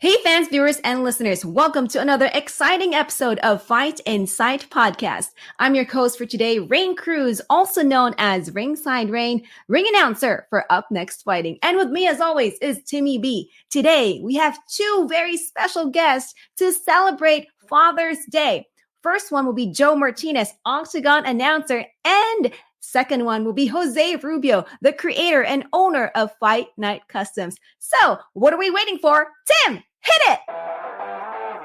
Hey fans, viewers, and listeners, welcome to another exciting episode of Fight Insight Podcast. I'm your host for today, Rain Cruz, also known as Ringside Rain, ring announcer for Up Next Fighting. And with me as always is Timmy B. Today, we have two very special guests to celebrate Father's Day. First one will be Joe Martinez, Octagon announcer, and second one will be Jose Rubio, the creator and owner of Fight Night Customs. So, what are we waiting for? Tim, hit it!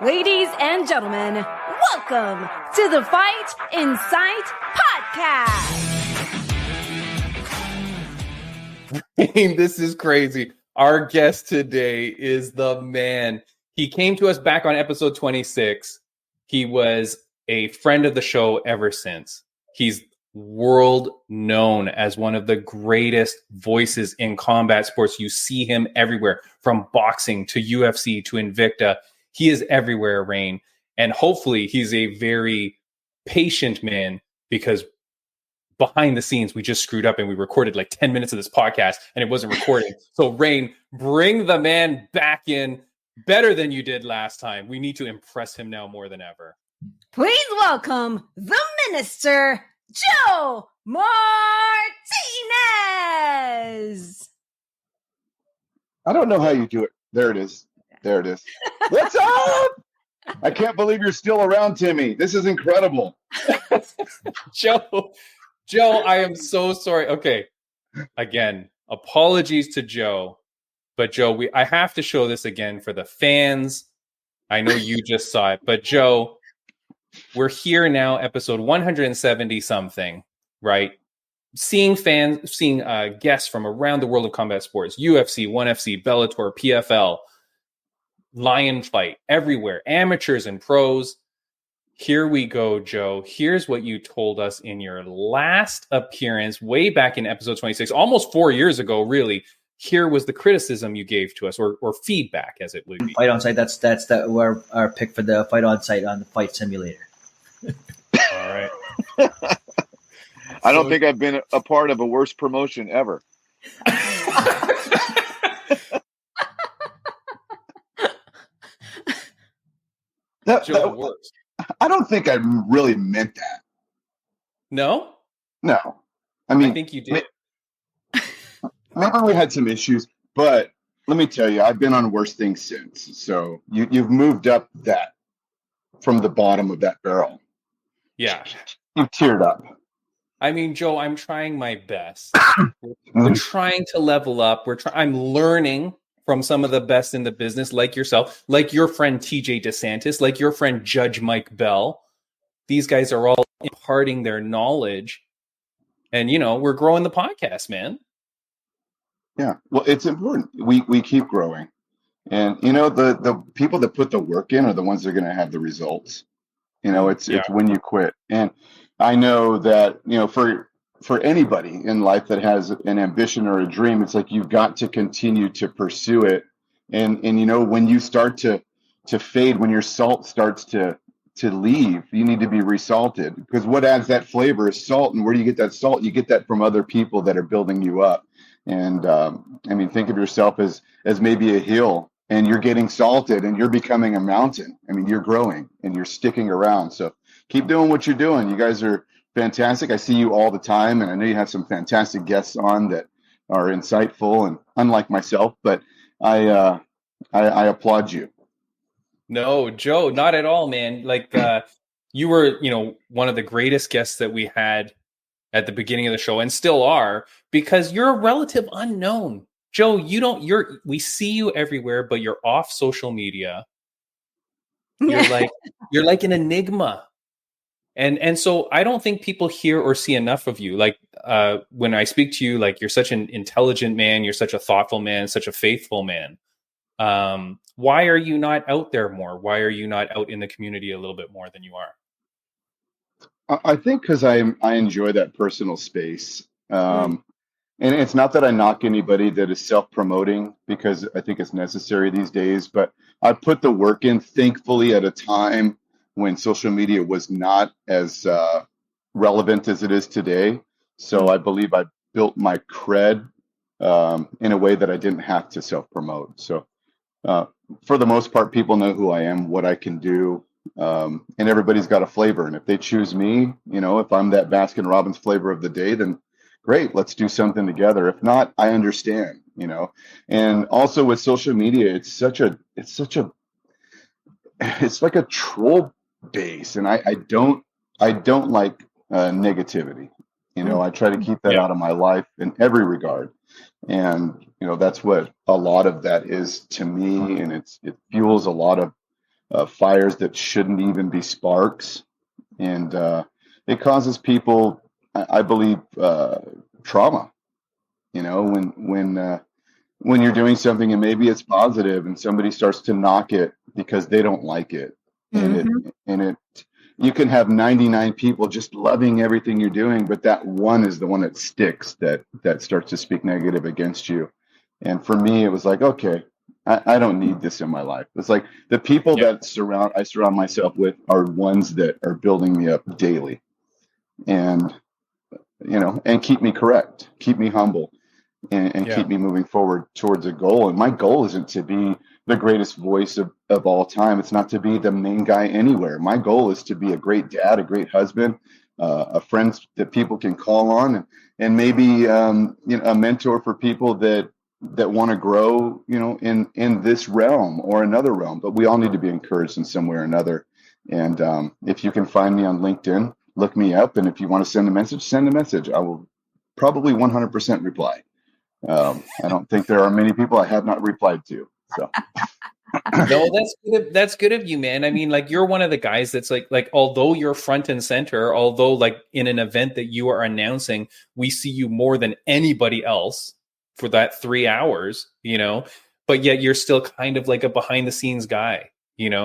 Ladies and gentlemen, welcome to the Fight Insight Podcast. This is crazy. Our guest today is the man. He came to us back on episode 26. He was a friend of the show ever since. He's world known as one of the greatest voices in combat sports. You see him everywhere, from boxing to UFC to Invicta. He is everywhere, Rain. And hopefully he's a very patient man, because behind the scenes, we just screwed up and we recorded like 10 minutes of this podcast and it wasn't recording. So Rain, bring the man back in better than you did last time. We need to impress him now more than ever. Please welcome the Minister, Joe Martinez. I don't know how you do it. There it is. There it is. What's up? I can't believe you're still around, Timmy. This is incredible. Joe, I am so sorry. Okay. Again, apologies to Joe. But Joe, I have to show this again for the fans. I know you just saw it, but Joe, we're here now, episode 170 something, right? Seeing guests from around the world of combat sports, UFC, 1FC, Bellator, PFL, Lion Fight, everywhere, amateurs and pros. Here we go, Joe. Here's what you told us in your last appearance way back in episode 26, almost 4 years ago, really. Here was the criticism you gave to us, or feedback, as it would be. Fight on site. That's our pick for the fight on site on the Fight Simulator. All right. I don't think I've been a part of a worse promotion ever. Joe, worse. I don't think I really meant that. No? No. I think you did. Maybe we had some issues, but let me tell you, I've been on worse things since. So you've moved up that from the bottom of that barrel. Yeah. You've teared up. I mean, Joe, I'm trying my best. We're trying to level up. I'm learning from some of the best in the business, like yourself, like your friend TJ DeSantis, like your friend Judge Mike Bell. These guys are all imparting their knowledge. And, we're growing the podcast, man. Yeah, well, it's important. We keep growing. And, the people that put the work in are the ones that are going to have the results. It's when you quit. And I know that, for anybody in life that has an ambition or a dream, it's like you've got to continue to pursue it. And when you start to fade, when your salt starts to leave, you need to be resalted, because what adds that flavor is salt. And where do you get that salt? You get that from other people that are building you up. And think of yourself as maybe a hill, and you're getting salted and you're becoming a mountain. You're growing and you're sticking around. So keep doing what you're doing. You guys are fantastic. I see you all the time, and I know you have some fantastic guests on that are insightful and unlike myself, but I applaud you. No, Joe, not at all, man. Like you were, one of the greatest guests that we had at the beginning of the show, and still are, because you're a relative unknown. Joe, we see you everywhere, but you're off social media. You're like an enigma. And so I don't think people hear or see enough of you. Like when I speak to you, like, you're such an intelligent man, you're such a thoughtful man, such a faithful man. Why are you not out there more? Why are you not out in the community a little bit more than you are? I think because I enjoy that personal space. And it's not that I knock anybody that is self-promoting, because I think it's necessary these days, but I put the work in, thankfully, at a time when social media was not as relevant as it is today. So I believe I built my cred in a way that I didn't have to self-promote. So for the most part, people know who I am, what I can do, and everybody's got a flavor. And if they choose me, if I'm that Baskin Robbins flavor of the day, then great, let's do something together. If not, I understand. And also with social media, it's like a troll base, and I don't like negativity. I try to keep that out of my life in every regard. And, that's what a lot of that is to me. And it fuels a lot of fires that shouldn't even be sparks. And it causes people, I believe, trauma, when you're doing something and maybe it's positive and somebody starts to knock it because they don't like it. And you can have 99 people just loving everything you're doing, but that one is the one that sticks, that starts to speak negative against you. And for me, it was like, okay, I don't need this in my life. It's like the people that I surround myself with are ones that are building me up daily, and and keep me correct, keep me humble, and keep me moving forward towards a goal. And my goal isn't to be the greatest voice of all time. It's not to be the main guy anywhere. My goal is to be a great dad, a great husband, a friend that people can call on, and maybe a mentor for people that want to grow, in this realm or another realm. But we all need to be encouraged in some way or another. And if you can find me on LinkedIn, look me up. And if you want to send a message. I will probably 100% reply. I don't think there are many people I have not replied to. So. No, that's good of you, man. I mean, like, you're one of the guys that's like, although you're front and center, although like in an event that you are announcing, we see you more than anybody else for that 3 hours, but yet you're still kind of like a behind the scenes guy,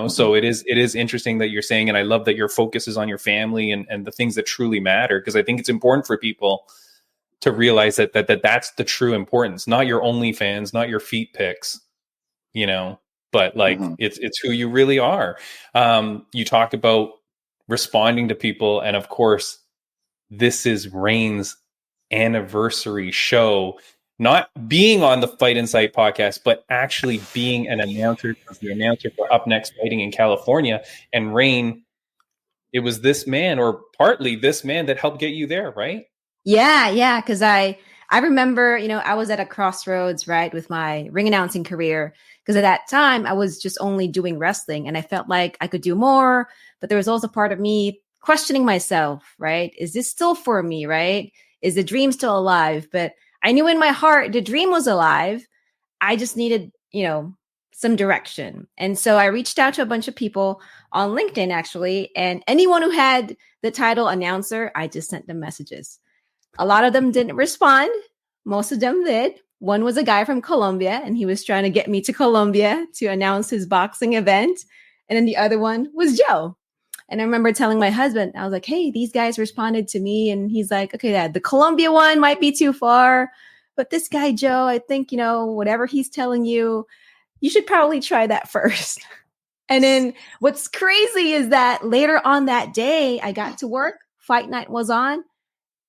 So it is interesting that you're saying, and I love that your focus is on your family and the things that truly matter, because I think it's important for people to realize that that's the true importance, not your OnlyFans, not your feet pics, but like it's who you really are. You talk about responding to people, and of course, this is Rain's anniversary show, not being on the Fight Insight podcast, but actually being an announcer, the announcer for Up Next Fighting in California. And Rain, it was this man, or partly this man, that helped get you there, right? Yeah. Because I remember, I was at a crossroads, right, with my ring announcing career. Because at that time, I was just only doing wrestling, and I felt like I could do more. But there was also part of me questioning myself, right? Is this still for me, right? Is the dream still alive? But I knew in my heart the dream was alive. I just needed, some direction. And so I reached out to a bunch of people on LinkedIn, actually. And anyone who had the title announcer, I just sent them messages. A lot of them didn't respond. Most of them did. One was a guy from Colombia, and he was trying to get me to Colombia to announce his boxing event. And then the other one was Joe. And I remember telling my husband, I was like, hey, these guys responded to me. And he's like, okay, Dad, the Colombia one might be too far. But this guy, Joe, I think, whatever he's telling you, you should probably try that first. And then what's crazy is that later on that day, I got to work. Fight night was on.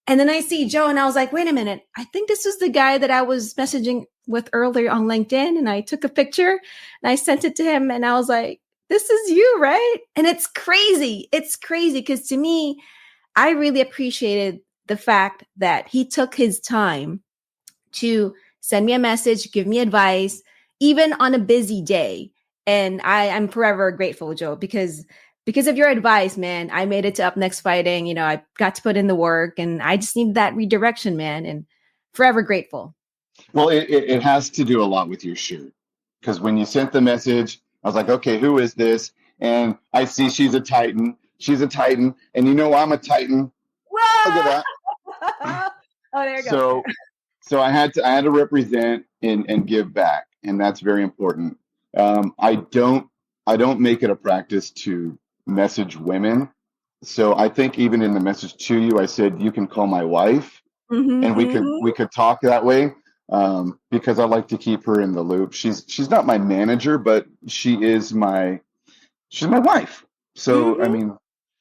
And then I see Joe, and I was like, wait a minute. I think this is the guy that I was messaging with earlier on LinkedIn. And I took a picture and I sent it to him. And I was like, this is you, right? And it's crazy. It's crazy because to me, I really appreciated the fact that he took his time to send me a message, give me advice, even on a busy day. And I'm forever grateful, Joe, because of your advice, man. I made it to Up Next Fighting. I got to put in the work, and I just need that redirection, man. And forever grateful. Well, it has to do a lot with your shirt, because when you sent the message, I was like, okay, who is this? And I see she's a Titan. She's a Titan. And I'm a Titan. Whoa! Look at that. Oh, there you go. So I had to represent and give back. And that's very important. I don't make it a practice to message women. So I think even in the message to you, I said, you can call my wife, and we could talk that way. Because I like to keep her in the loop. She's not my manager, but she's my wife. So I mean,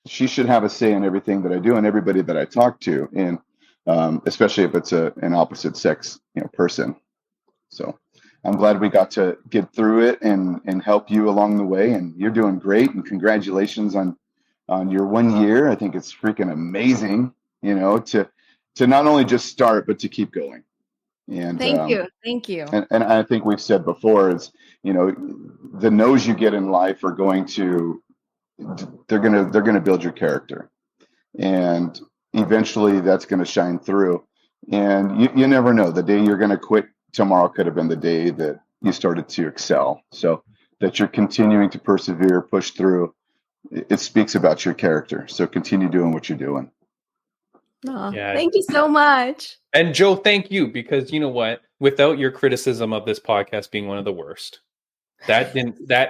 she should have a say in everything that I do and everybody that I talk to, and especially if it's an opposite sex person. So I'm glad we got to get through it and help you along the way. And you're doing great. And congratulations on your 1 year. I think it's freaking amazing, to not only just start, but to keep going. And Thank you. And I think we've said before is, the no's you get in life are they're gonna build your character, and eventually that's gonna shine through. And you never know, the day you're gonna quit tomorrow could have been the day that you started to excel. So that you're continuing to persevere, push through, it speaks about your character. So continue doing what you're doing. Oh, yeah. Thank you so much. And Joe, thank you, because you know what? Without your criticism of this podcast being one of the worst, that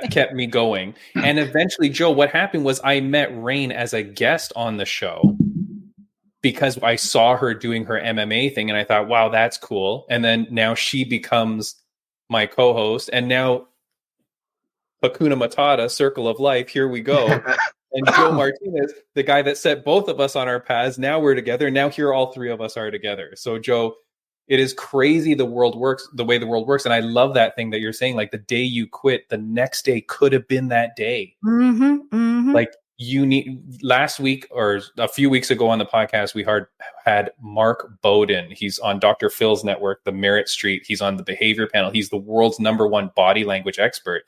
kept me going. And eventually, Joe, what happened was I met Rain as a guest on the show because I saw her doing her MMA thing, and I thought, wow, that's cool. And then now she becomes my co-host, and now Hakuna Matata, Circle of Life, here we go. And Joe Martinez, the guy that set both of us on our paths, now we're together. Now here all three of us are together. So Joe, it is crazy the way the world works. And I love that thing that you're saying, like the day you quit, the next day could have been that day. Like last week or a few weeks ago on the podcast, we had Mark Bowden. He's on Dr. Phil's network, the Merritt Street. He's on the behavior panel. He's the world's #1 body language expert.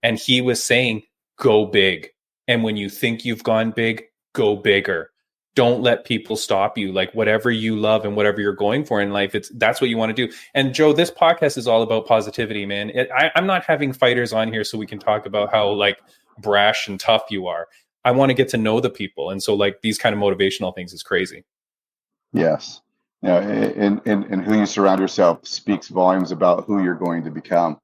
And he was saying, go big. And when you think you've gone big, go bigger. Don't let people stop you. Like whatever you love and whatever you're going for in life, that's what you want to do. And Joe, this podcast is all about positivity, man. I'm not having fighters on here so we can talk about how like brash and tough you are. I want to get to know the people. And so like these kind of motivational things is crazy. Yes. And who you surround yourself speaks volumes about who you're going to become.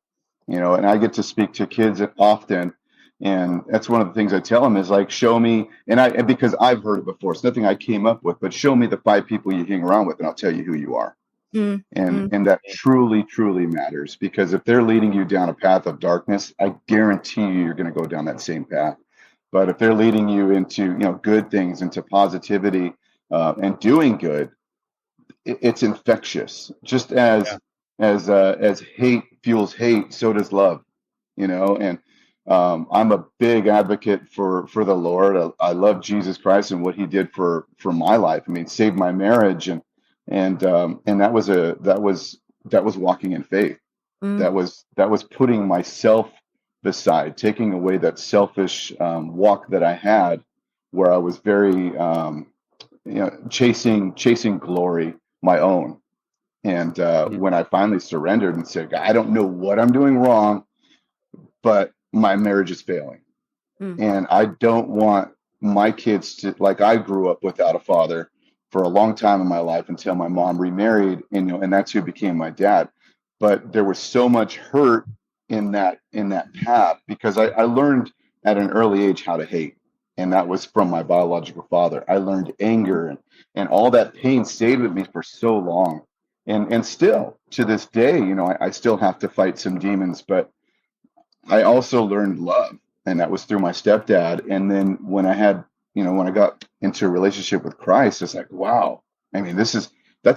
And I get to speak to kids often. And that's one of the things I tell them is like, show me, and because I've heard it before, it's nothing I came up with, but show me the 5 people you hang around with and I'll tell you who you are. And that truly, truly matters, because if they're leading you down a path of darkness, I guarantee you're going to go down that same path. But if they're leading you into, good things, into positivity, and doing good, it's infectious. Just as hate fuels hate, so does love, and I'm a big advocate for the Lord. I love Jesus Christ and what He did for my life. I mean, saved my marriage, and that was walking in faith. That was putting myself beside, taking away that selfish walk that I had, where I was very chasing glory, my own. And when I finally surrendered and said, I don't know what I'm doing wrong, but my marriage is failing. And I don't want my kids to, like I grew up without a father for a long time in my life until my mom remarried, and that's who became my dad. But there was so much hurt in that path, because I learned at an early age how to hate. And that was from my biological father. I learned anger, and all that pain stayed with me for so long. And still to this day, I still have to fight some demons, but I also learned love, and that was through my stepdad. And then when I got into a relationship with Christ, it's like, wow, I mean, that's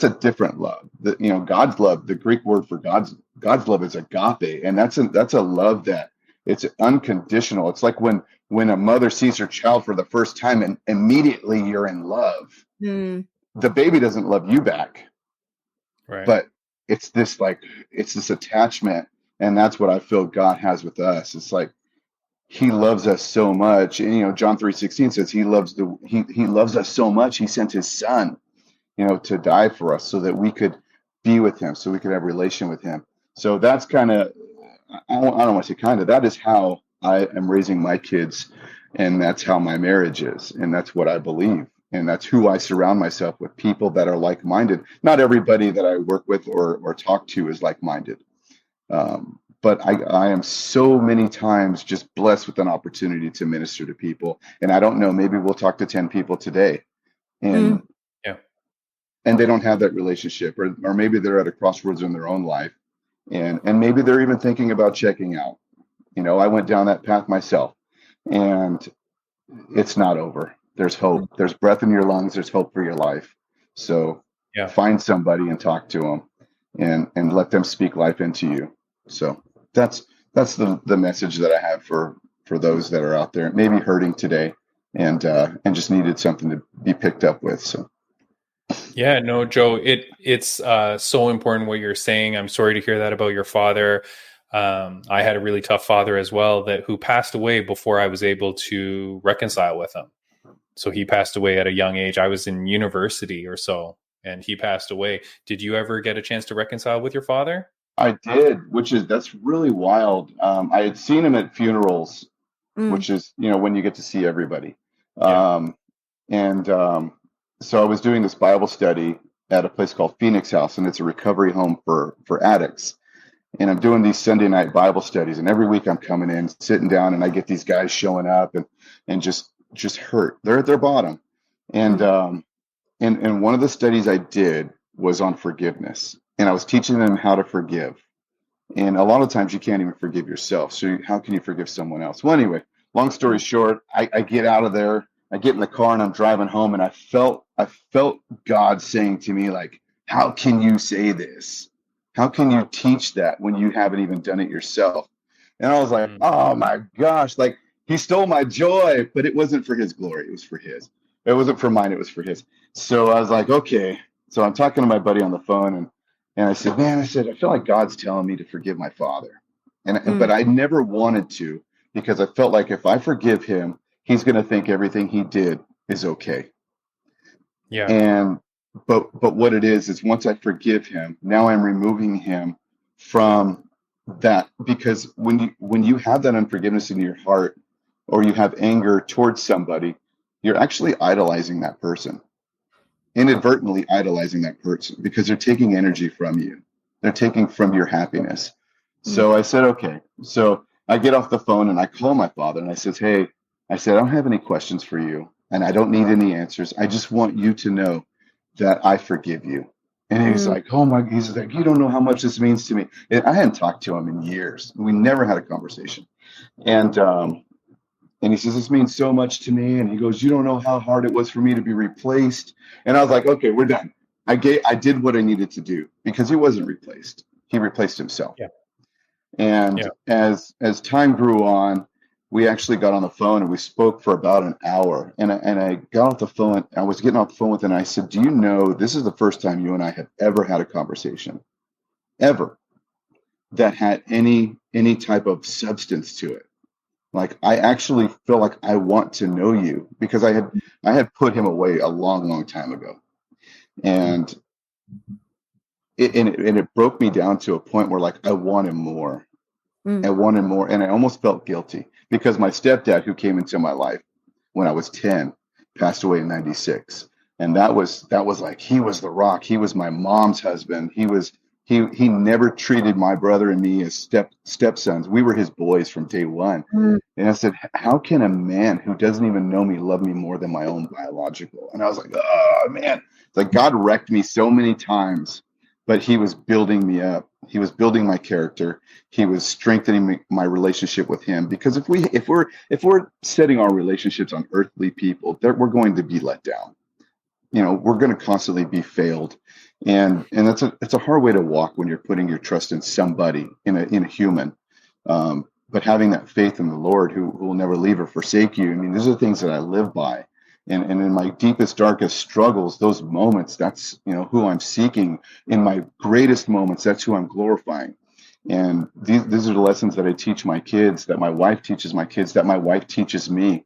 a different love. God's love, the Greek word for God's love is agape. And that's a love that it's unconditional. It's like when a mother sees her child for the first time and immediately you're in love. The baby doesn't love you back, right? But it's this attachment. And that's what I feel God has with us. It's like He loves us so much. And, John 3:16 says He loves us so much. He sent His Son, to die for us so that we could be with Him, so we could have a relation with Him. So that's kind of, I don't want to say kind of, that is how I am raising my kids. And that's how my marriage is. And that's what I believe. And that's who I surround myself with, people that are like-minded. Not everybody that I work with or talk to is like-minded. But I am so many times just blessed with an opportunity to minister to people. And I don't know, maybe we'll talk to 10 people today, and they don't have that relationship, or maybe they're at a crossroads in their own life, and maybe they're even thinking about checking out. I went down that path myself, and it's not over. There's hope. There's breath in your lungs. There's hope for your life. So find somebody and talk to them, and let them speak life into you. So that's the message that I have for those that are out there, maybe hurting today and just needed something to be picked up with. So. Yeah, no, Joe, it's so important what you're saying. I'm sorry to hear that about your father. I had a really tough father as well who passed away before I was able to reconcile with him. So he passed away at a young age. I was in university or so, and he passed away. Did you ever get a chance to reconcile with your father? I did, that's really wild. I had seen him at funerals, which is, when you get to see everybody. Yeah. So I was doing this Bible study at a place called Phoenix House, and it's a recovery home for addicts. And I'm doing these Sunday night Bible studies, and every week I'm coming in, sitting down, and I get these guys showing up and just hurt. They're at their bottom. And and one of the studies I did was on forgiveness, and I was teaching them how to forgive. And a lot of times you can't even forgive yourself. So how can you forgive someone else? Well, anyway, long story short, I get out of there. I get in the car and I'm driving home, and I felt God saying to me, like, how can you say this? How can you teach that when you haven't even done it yourself? And I was like, oh my gosh, like he stole my joy, but it wasn't for his glory. It was for his. It wasn't for mine. It was for his. So I was like, okay. So I'm talking to my buddy on the phone, and I said, man, I feel like God's telling me to forgive my father. But I never wanted to, because I felt like if I forgive him, he's going to think everything he did is okay. Yeah. But what it is once I forgive him, now I'm removing him from that, because when you have that unforgiveness in your heart, or you have anger towards somebody, you're actually idolizing that person, inadvertently idolizing that person, because they're taking energy from you. They're taking from your happiness. So I said, okay. So I get off the phone and I call my father and I says, hey, I said, I don't have any questions for you and I don't need any answers. I just want you to know that I forgive you. And he's like, he's like, you don't know how much this means to me. And I hadn't talked to him in years. We never had a conversation. And he says, this means so much to me. And he goes, you don't know how hard it was for me to be replaced. And I was like, okay, we're done. I did what I needed to do, because he wasn't replaced. He replaced himself. Yeah. And as time grew on, we actually got on the phone and we spoke for about an hour. And I got off the phone. I was getting off the phone with him. And I said, do you know, this is the first time you and I have ever had a conversation, ever, that had any type of substance to it. Like, I actually feel like I want to know you, because I had put him away a long, long time ago. And it broke me down to a point where, like, I wanted more. I wanted more. And I almost felt guilty, because my stepdad, who came into my life when I was 10, passed away in 96. And that was like, he was the rock. He was my mom's husband. He never treated my brother and me as stepsons. We were his boys from day one. And I said, how can a man who doesn't even know me love me more than my own biological? And I was like, oh man, it's like God wrecked me so many times, but he was building me up. He was building my character. He was strengthening my relationship with him. Because if we're setting our relationships on earthly people, we're going to be let down. We're going to constantly be failed. And it's a hard way to walk when you're putting your trust in somebody, in a human. But having that faith in the Lord, who will never leave or forsake you. I mean, these are things that I live by. And in my deepest, darkest struggles, those moments, that's, who I'm seeking. In my greatest moments, that's who I'm glorifying. And these are the lessons that I teach my kids, that my wife teaches my kids, that my wife teaches me.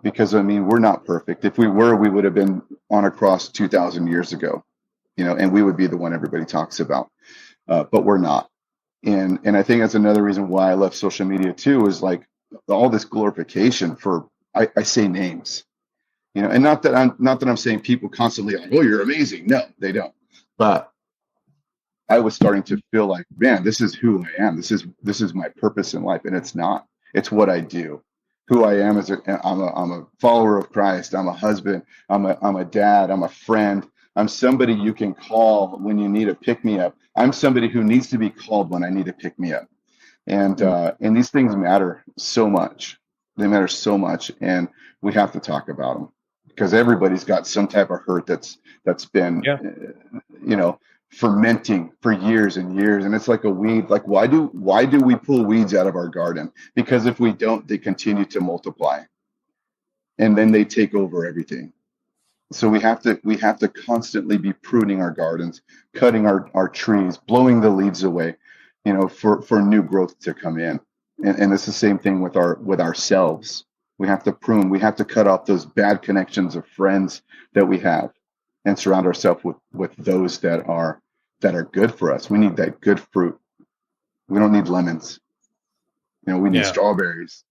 Because, I mean, we're not perfect. If we were, we would have been on a cross 2,000 years ago, and we would be the one everybody talks about. But we're not. And I think that's another reason why I left social media too, is like all this glorification for, I say names, and not that I'm saying people constantly like, oh, you're amazing. No, they don't. But I was starting to feel like, man, this is who I am. This is my purpose in life. And it's not. It's what I do. Who I am I'm a follower of Christ. I'm a husband. I'm a dad. I'm a friend. I'm somebody you can call when you need a pick me up. I'm somebody who needs to be called when I need a pick me up. And these things matter so much. They matter so much, and we have to talk about them, because everybody's got some type of hurt that's been, fermenting for years and years, and it's like a weed. Like, why do we pull weeds out of our garden? Because if we don't, they continue to multiply, and then they take over everything. So we have to constantly be pruning our gardens, cutting our trees, blowing the leaves away, for new growth to come in. And it's the same thing with ourselves. We have to prune. We have to cut off those bad connections of friends that we have, and surround ourselves with those that are good for us. We need that good fruit. We don't need lemons. We need strawberries.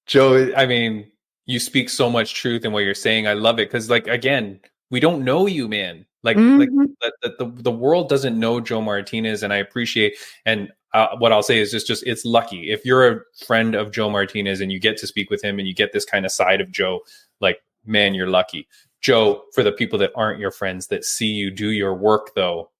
Joe, I mean, you speak so much truth in what you're saying. I love it because, like, again, we don't know you, man. Like the world doesn't know Joe Martinez, and I appreciate. And what I'll say is just it's lucky if you're a friend of Joe Martinez and you get to speak with him and you get this kind of side of Joe. Like, man, you're lucky. Joe, for the people that aren't your friends that see you do your work, though,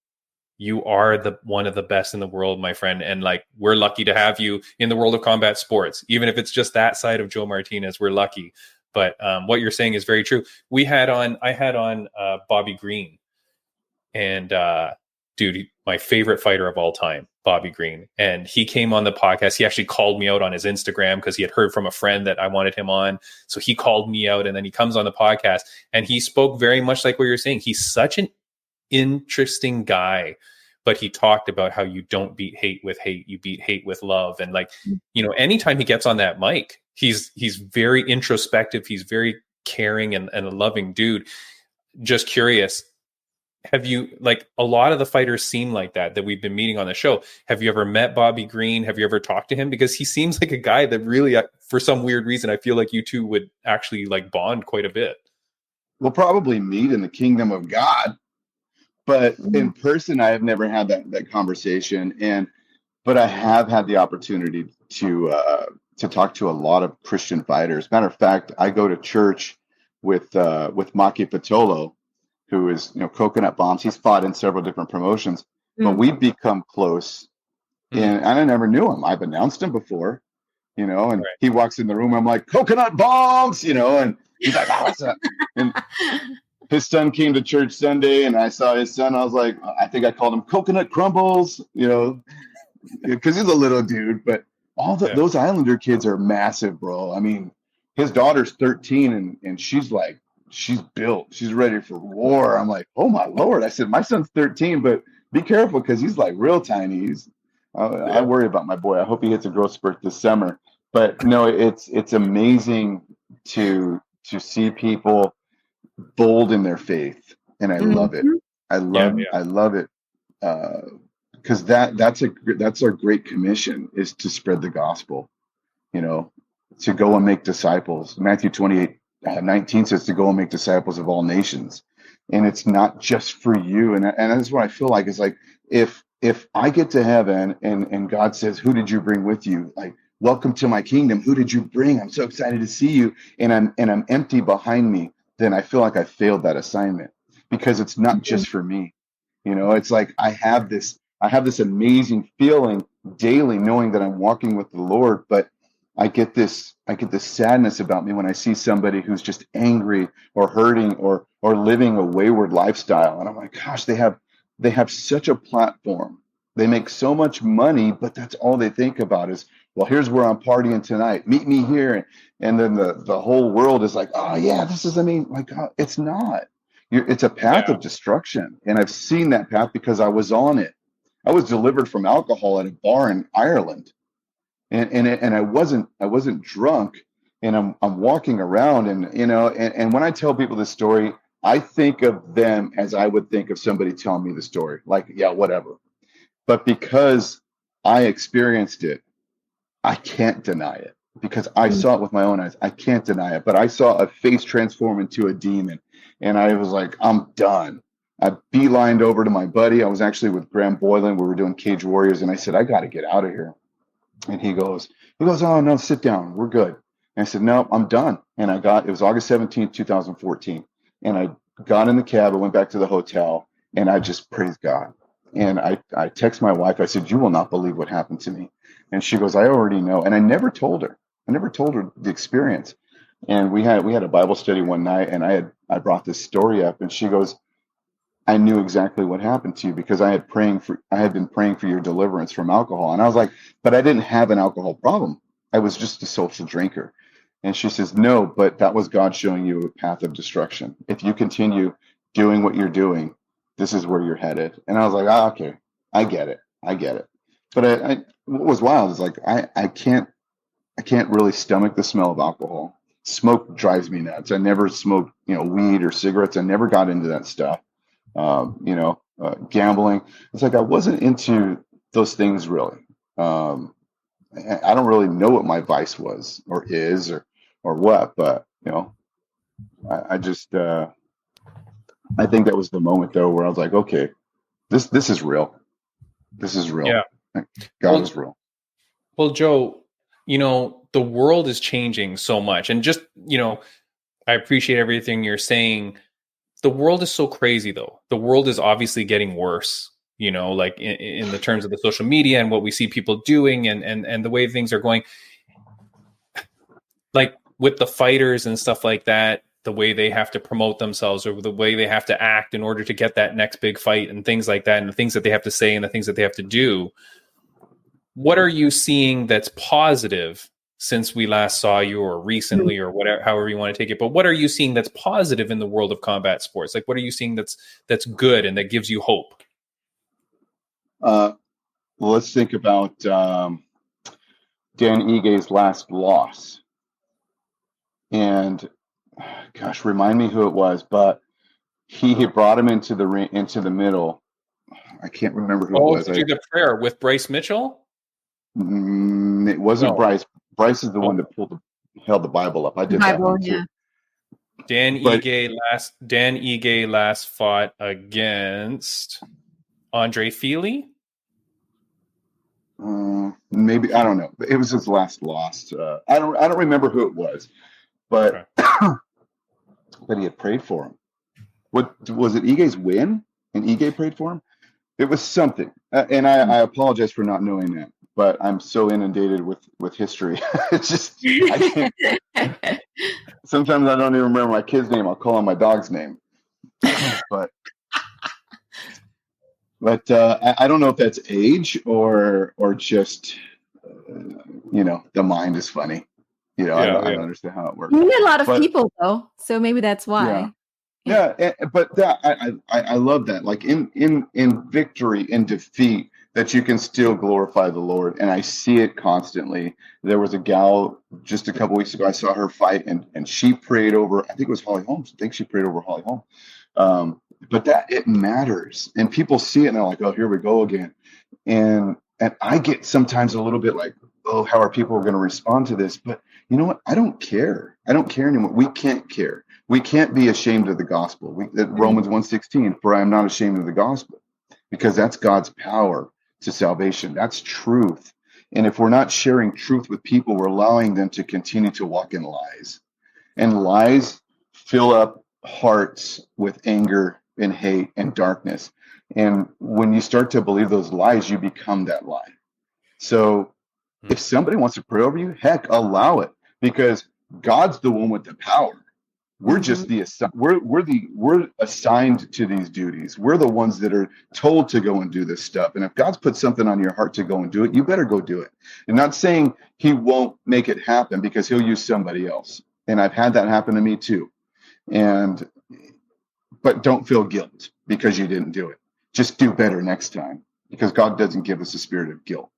you are one of the best in the world, my friend. And like, we're lucky to have you in the world of combat sports. Even if it's just that side of Joe Martinez, we're lucky. But what you're saying is very true. I had on Bobby Green, and dude, my favorite fighter of all time, Bobby Green. And he came on the podcast. He actually called me out on his Instagram because he had heard from a friend that I wanted him on. So he called me out, and then he comes on the podcast, and he spoke very much like what you're saying. He's such an interesting guy, but he talked about how you don't beat hate with hate, you beat hate with love. And like, anytime he gets on that mic, he's very introspective, he's very caring and a loving dude. Just curious, have you, like, a lot of the fighters seem like that we've been meeting on the show, have you ever met Bobby Green? Have you ever talked to him? Because he seems like a guy that really, for some weird reason, I feel like you two would actually like bond quite a bit. We'll probably meet in the kingdom of God. But in person, I have never had that conversation, but I have had the opportunity to talk to a lot of Christian fighters. Matter of fact, I go to church with Maki Patolo, who is Coconut Bombs. He's fought in several different promotions, but we've become close, and I never knew him. I've announced him before, and right. He walks in the room. I'm like, Coconut Bombs, and he's like, oh, what's up? And his son came to church Sunday, and I saw his son. I was like, I think I called him Coconut Crumbles, because he's a little dude. But those Islander kids are massive, bro. I mean, his daughter's 13, and she's built. She's ready for war. I'm like, oh my Lord. I said, my son's 13, but be careful because he's like real tiny. I worry about my boy. I hope he hits a growth spurt this summer. But no, it's amazing to see people bold in their faith, and I love it. I love it because that's our great commission, is to spread the gospel, to go and make disciples. Matthew 28:19 says to go and make disciples of all nations, and it's not just for you. And that's what I feel like. It's like if I get to heaven and God says, who did you bring with you? Like, welcome to my kingdom. Who did you bring? I'm so excited to see you, and I'm empty behind me. Then I feel like I failed that assignment, because it's not just for me. It's like I have this amazing feeling daily knowing that I'm walking with the Lord, but I get this sadness about me when I see somebody who's just angry or hurting or living a wayward lifestyle. And I'm like, gosh, they have such a platform. They make so much money, but that's all they think about is, well, here's where I'm partying tonight. Meet me here. And then the whole world is like, oh yeah, like, it's not. It's a path of destruction. And I've seen that path because I was on it. I was delivered from alcohol at a bar in Ireland. And I wasn't drunk, and I'm walking around, and when I tell people this story, I think of them as I would think of somebody telling me the story, like, yeah, whatever. But because I experienced it, I can't deny it, because I saw it with my own eyes. I can't deny it. But I saw a face transform into a demon, and I was like, I'm done. I beelined over to my buddy. I was actually with Graham Boylan. We were doing Cage Warriors, and I said, I got to get out of here. And he goes, oh no, sit down. We're good. And I said, no, I'm done. And it was August 17th, 2014. And I got in the cab. I went back to the hotel, and I just praised God. And I text my wife. I said, you will not believe what happened to me. And she goes, I already know. And I never told her the experience. And we had a Bible study one night, and I brought this story up, and she goes, I knew exactly what happened to you because I had been praying for your deliverance from alcohol. And I was like, but I didn't have an alcohol problem. I was just a social drinker. And she says, no, but that was God showing you a path of destruction. If you continue doing what you're doing, this is where you're headed. And I was like, okay, I get it. But what was wild is like, I can't really stomach the smell of alcohol. Smoke drives me nuts. I never smoked, weed or cigarettes. I never got into that stuff. Gambling. It's like I wasn't into those things really. I don't really know what my vice was or is or what, but I just I think that was the moment though where I was like, okay, this is real. This is real. Yeah. God is real. Well, Joe, the world is changing so much, and just I appreciate everything you're saying. The world is so crazy, though. The world is obviously getting worse, like in the terms of the social media and what we see people doing and the way things are going. Like with the fighters and stuff like that, the way they have to promote themselves or the way they have to act in order to get that next big fight and things like that, and the things that they have to say and the things that they have to do. What are you seeing that's positive since we last saw you, or recently, or whatever, however you want to take it? But what are you seeing that's positive in the world of combat sports? Like, what are you seeing that's good and that gives you hope? Well, let's think about Dan Ige's last loss. And gosh, remind me who it was, but he had brought him into the middle. I can't remember who it was. The prayer with Bryce Mitchell? It wasn't Bryce. Bryce is the one that held the Bible up. I did that one too. Dan Ige last fought against Andre Fili. Maybe, I don't know. It was his last loss. I don't remember who it was, but but he had prayed for him. What was it? Ige's win, and Ige prayed for him. It was something, and I apologize for not knowing that. But I'm so inundated with history. It's just I can't. Sometimes I don't even remember my kid's name. I'll call him my dog's name. But I don't know if that's age or just the mind is funny. I don't understand how it works. You meet a lot of people though, so maybe that's why. Yeah, but I love that. Like in victory, in defeat, that you can still glorify the Lord, and I see it constantly. There was a gal just a couple weeks ago. I saw her fight, and she prayed over. I think it was Holly Holmes. I think she prayed over Holly Holmes. But that it matters, and people see it, and they're like, "Oh, here we go again." And I get sometimes a little bit like, "Oh, how are people going to respond to this?" But you know what? I don't care. I don't care anymore. We can't care. We can't be ashamed of the gospel. Romans 1:16, for I am not ashamed of the gospel, because that's God's power to salvation. That's truth. And if we're not sharing truth with people, we're allowing them to continue to walk in lies. And lies fill up hearts with anger and hate and darkness. And when you start to believe those lies, you become that lie. So if somebody wants to pray over you, heck, allow it, because God's the one with the power. We're just we're assigned to these duties. We're the ones that are told to go and do this stuff. And if God's put something on your heart to go and do it, you better go do it. And not saying he won't make it happen, because he'll use somebody else. And I've had that happen to me too. But don't feel guilt because you didn't do it. Just do better next time, because God doesn't give us a spirit of guilt.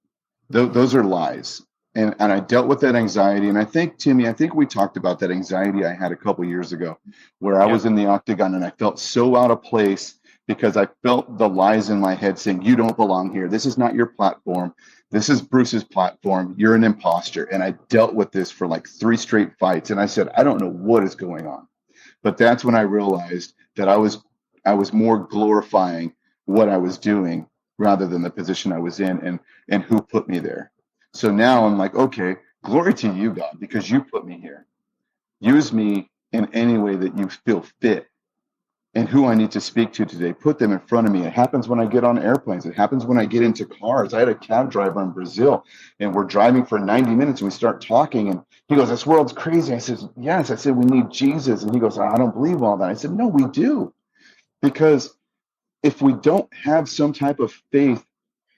Those are lies. And I dealt with that anxiety. And I think, Timmy, we talked about that anxiety I had a couple years ago, where I was in the octagon and I felt so out of place because I felt the lies in my head saying, you don't belong here. This is not your platform. This is Bruce's platform. You're an imposter. And I dealt with this for like 3 straight fights. And I said, I don't know what is going on. But that's when I realized that I was more glorifying what I was doing rather than the position I was in and who put me there. So now I'm like, okay, glory to you, God, because you put me here. Use me in any way that you feel fit, and who I need to speak to today. Put them in front of me. It happens when I get on airplanes. It happens when I get into cars. I had a cab driver in Brazil, and we're driving for 90 minutes, and we start talking, and he goes, this world's crazy. I said, yes. I said, we need Jesus. And he goes, I don't believe all that. I said, no, we do. Because if we don't have some type of faith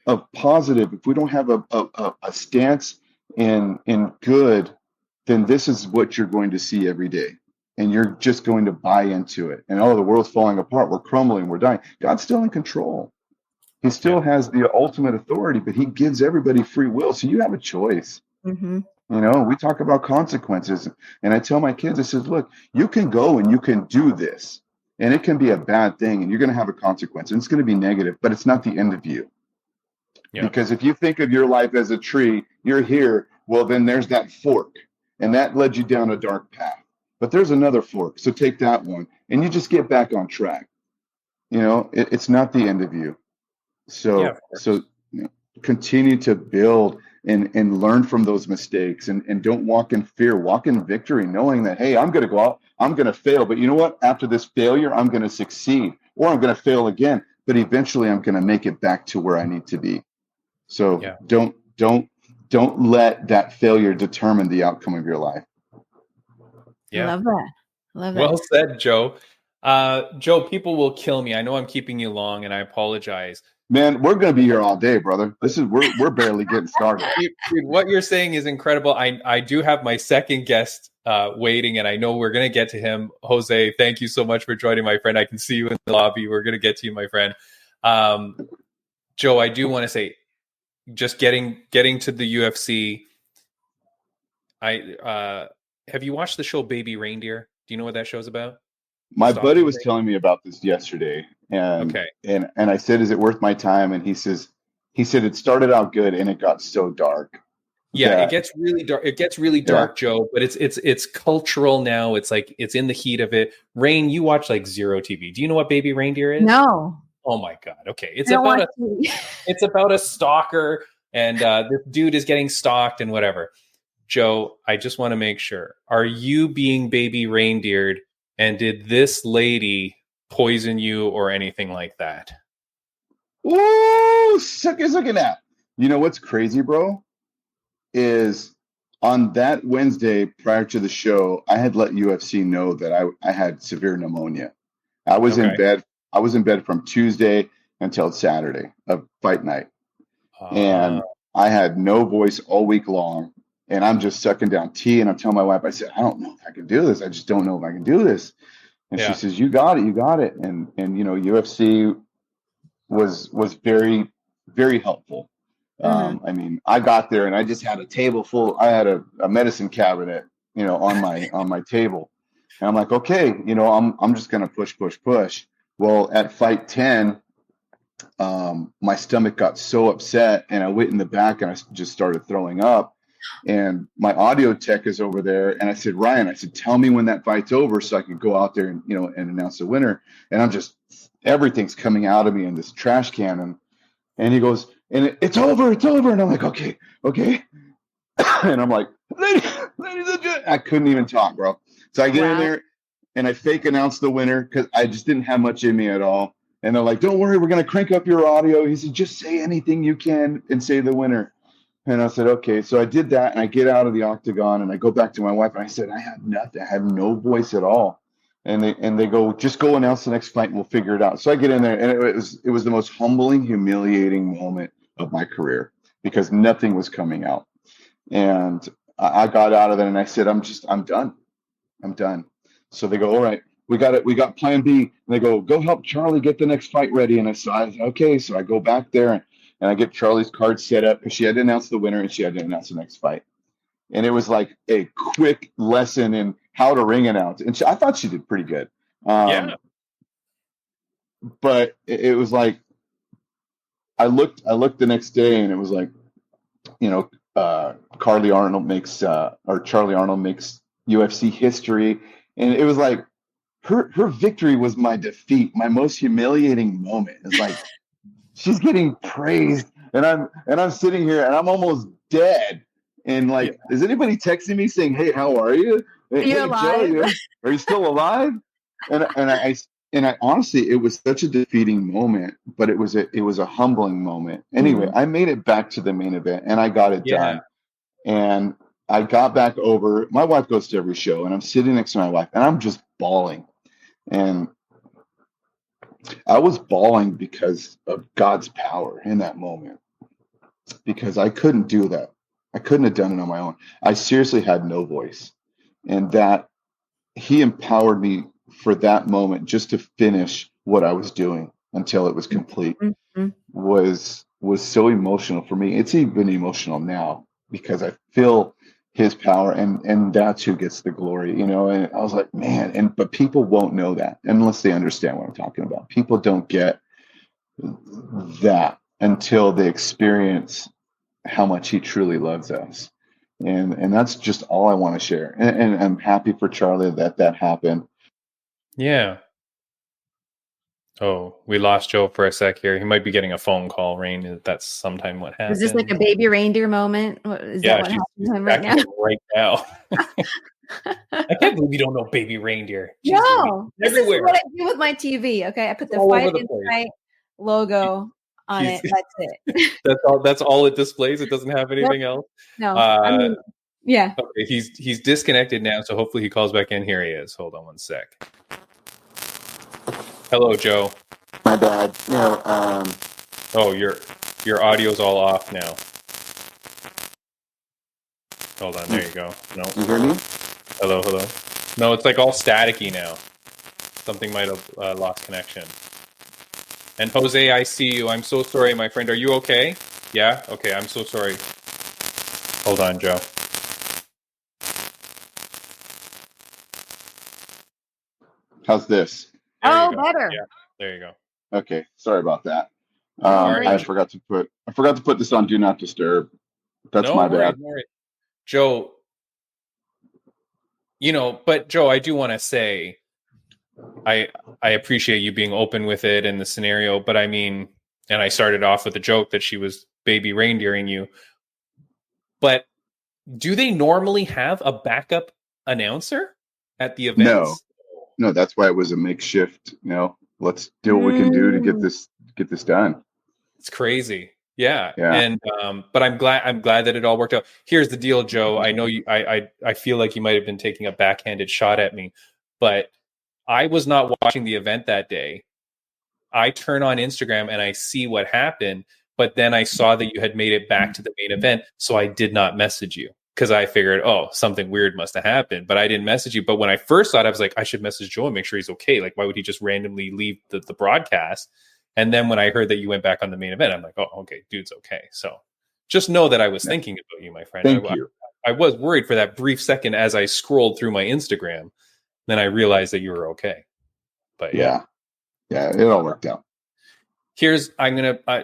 of positive, if we don't have a stance in good, then this is what you're going to see every day. And you're just going to buy into it. And the world's falling apart. We're crumbling. We're dying. God's still in control. He still has the ultimate authority, but he gives everybody free will. So you have a choice. Mm-hmm. We talk about consequences. And I tell my kids, I said, look, you can go and you can do this. And it can be a bad thing. And you're going to have a consequence. And it's going to be negative, but it's not the end of you. Yeah. Because if you think of your life as a tree, you're here. Well, then there's that fork. And that led you down a dark path. But there's another fork. So take that one. And you just get back on track. It's not the end of you. So continue to build and learn from those mistakes and don't walk in fear. Walk in victory, knowing that, hey, I'm going to go out. I'm going to fail. But you know what? After this failure, I'm going to succeed. Or I'm going to fail again. But eventually I'm going to make it back to where I need to be. So don't let that failure determine the outcome of your life. Yeah. Love that. Well said, Joe. Joe, people will kill me. I know I'm keeping you long, and I apologize. Man, we're going to be here all day, brother. We're barely getting started. Dude, what you're saying is incredible. I do have my second guest waiting, and I know we're going to get to him. Jose, thank you so much for joining, my friend. I can see you in the lobby. We're going to get to you, my friend. Joe, I do want to say, just getting to the UFC. Have you watched the show Baby Reindeer? Do you know what that show's about? My buddy was telling me about this yesterday, and I said, "Is it worth my time?" And he said it started out good, and it got so dark. Yeah, it gets really dark. It gets really dark, Joe. But it's cultural now. It's like it's in the heat of it. Rain, you watch like Zero TV. Do you know what Baby Reindeer is? No. Oh my God. Okay, it's about a stalker, and this dude is getting stalked and whatever. Joe, I just want to make sure. Are you being baby reindeered? And did this lady poison you or anything like that? Ooh, suck at that. You know what's crazy, bro? Is on that Wednesday prior to the show, I had let UFC know that I had severe pneumonia. I was in bed. I was in bed from Tuesday until Saturday of fight night. And I had no voice all week long. And I'm just sucking down tea, and I'm telling my wife, I said, I don't know if I can do this. I just don't know if I can do this. And she says, you got it. And UFC was very, very helpful. I mean, I got there and I just had a table full. I had a medicine cabinet, on my table. And I'm like, okay, I'm just going to push. Well, at fight 10, my stomach got so upset, and I went in the back and I just started throwing up. And my audio tech is over there, and I said, Ryan, tell me when that fight's over so I can go out there and and announce the winner. And everything's coming out of me in this trash can, and he goes, and it's over. And I'm like, okay. And I'm like, ladies and gentlemen, I couldn't even talk, bro. So I get in there and I fake announce the winner because I just didn't have much in me at all. And they're like, don't worry, we're gonna crank up your audio. He said, just say anything you can and say the winner. And I said, okay. So I did that, and I get out of the octagon, and I go back to my wife, and I said, I have nothing. I have no voice at all. And they go, just go announce the next fight, and we'll figure it out. So I get in there, and it was the most humbling, humiliating moment of my career because nothing was coming out. And I got out of it, and I said, I'm done. So they go, all right, we got plan B. And they go help Charlie get the next fight ready. And I said, okay. So I go back there, and I get Charlie's card set up because she had to announce the winner and she had to announce the next fight. And it was like a quick lesson in how to ring announce. And I thought she did pretty good. But it was like, I looked the next day, and it was like, Charlie Arnold makes UFC history. And it was like, her victory was my defeat, my most humiliating moment. It's like, she's getting praised, and I'm sitting here, and I'm almost dead. And like, is anybody texting me saying, "Hey, how are you? Hey, alive? Joe, are you still alive?" And I honestly, it was such a defeating moment, but it was a humbling moment. Anyway, I made it back to the main event, and I got it done. And I got back over. My wife goes to every show, and I'm sitting next to my wife, and I'm just bawling. And I was bawling because of God's power in that moment, because I couldn't do that. I couldn't have done it on my own. I seriously had no voice. And that he empowered me for that moment just to finish what I was doing until it was complete Mm-hmm. was so emotional for me. It's even emotional now because I feel his power, and that's who gets the glory, And I was like, man, but people won't know that unless they understand what I'm talking about. People don't get that until they experience how much he truly loves us. And that's just all I want to share. And I'm happy for Charlie that happened. Yeah. Oh, we lost Joe for a sec here. He might be getting a phone call, Rain. That's sometime what happens. Is this like a baby reindeer moment? Is that what happens to him right now? Right now. I can't believe you don't know baby reindeer. Jeez, no, this is what I do with my TV. Okay, I put the Fight Insight logo on it. That's it. That's all it displays. It doesn't have anything else. No, I mean, yeah. Okay, he's disconnected now, so hopefully he calls back in. Here he is. Hold on one sec. Hello, Joe. My bad. Oh, your audio's all off now. Hold on. There you go. No. You hear me? Hello. No, it's like all staticky now. Something might have lost connection. And Jose, I see you. I'm so sorry, my friend. Are you okay? Yeah? Okay, I'm so sorry. Hold on, Joe. How's this? Better. Yeah, there you go. Okay, sorry about that. I forgot to put this on Do Not Disturb. That's my bad. No worries. Joe, but Joe, I do want to say, I appreciate you being open with it and the scenario, but I mean, and I started off with a joke that she was baby reindeering you, but do they normally have a backup announcer at the events? No, that's why it was a makeshift. Let's do what we can do to get this done. It's crazy. Yeah. And but I'm glad that it all worked out. Here's the deal, Joe. I know you I feel like you might have been taking a backhanded shot at me, but I was not watching the event that day. I turn on Instagram and I see what happened, but then I saw that you had made it back to the main event, so I did not message you because I figured, something weird must have happened, but I didn't message you. But when I first saw it, I was like, I should message Joe and make sure he's okay. Like, why would he just randomly leave the broadcast? And then when I heard that you went back on the main event, I'm like, oh, okay, dude's okay. So just know that I was thinking about you, my friend. Thank you. I was worried for that brief second as I scrolled through my Instagram. Then I realized that you were okay. But yeah, it all worked out. I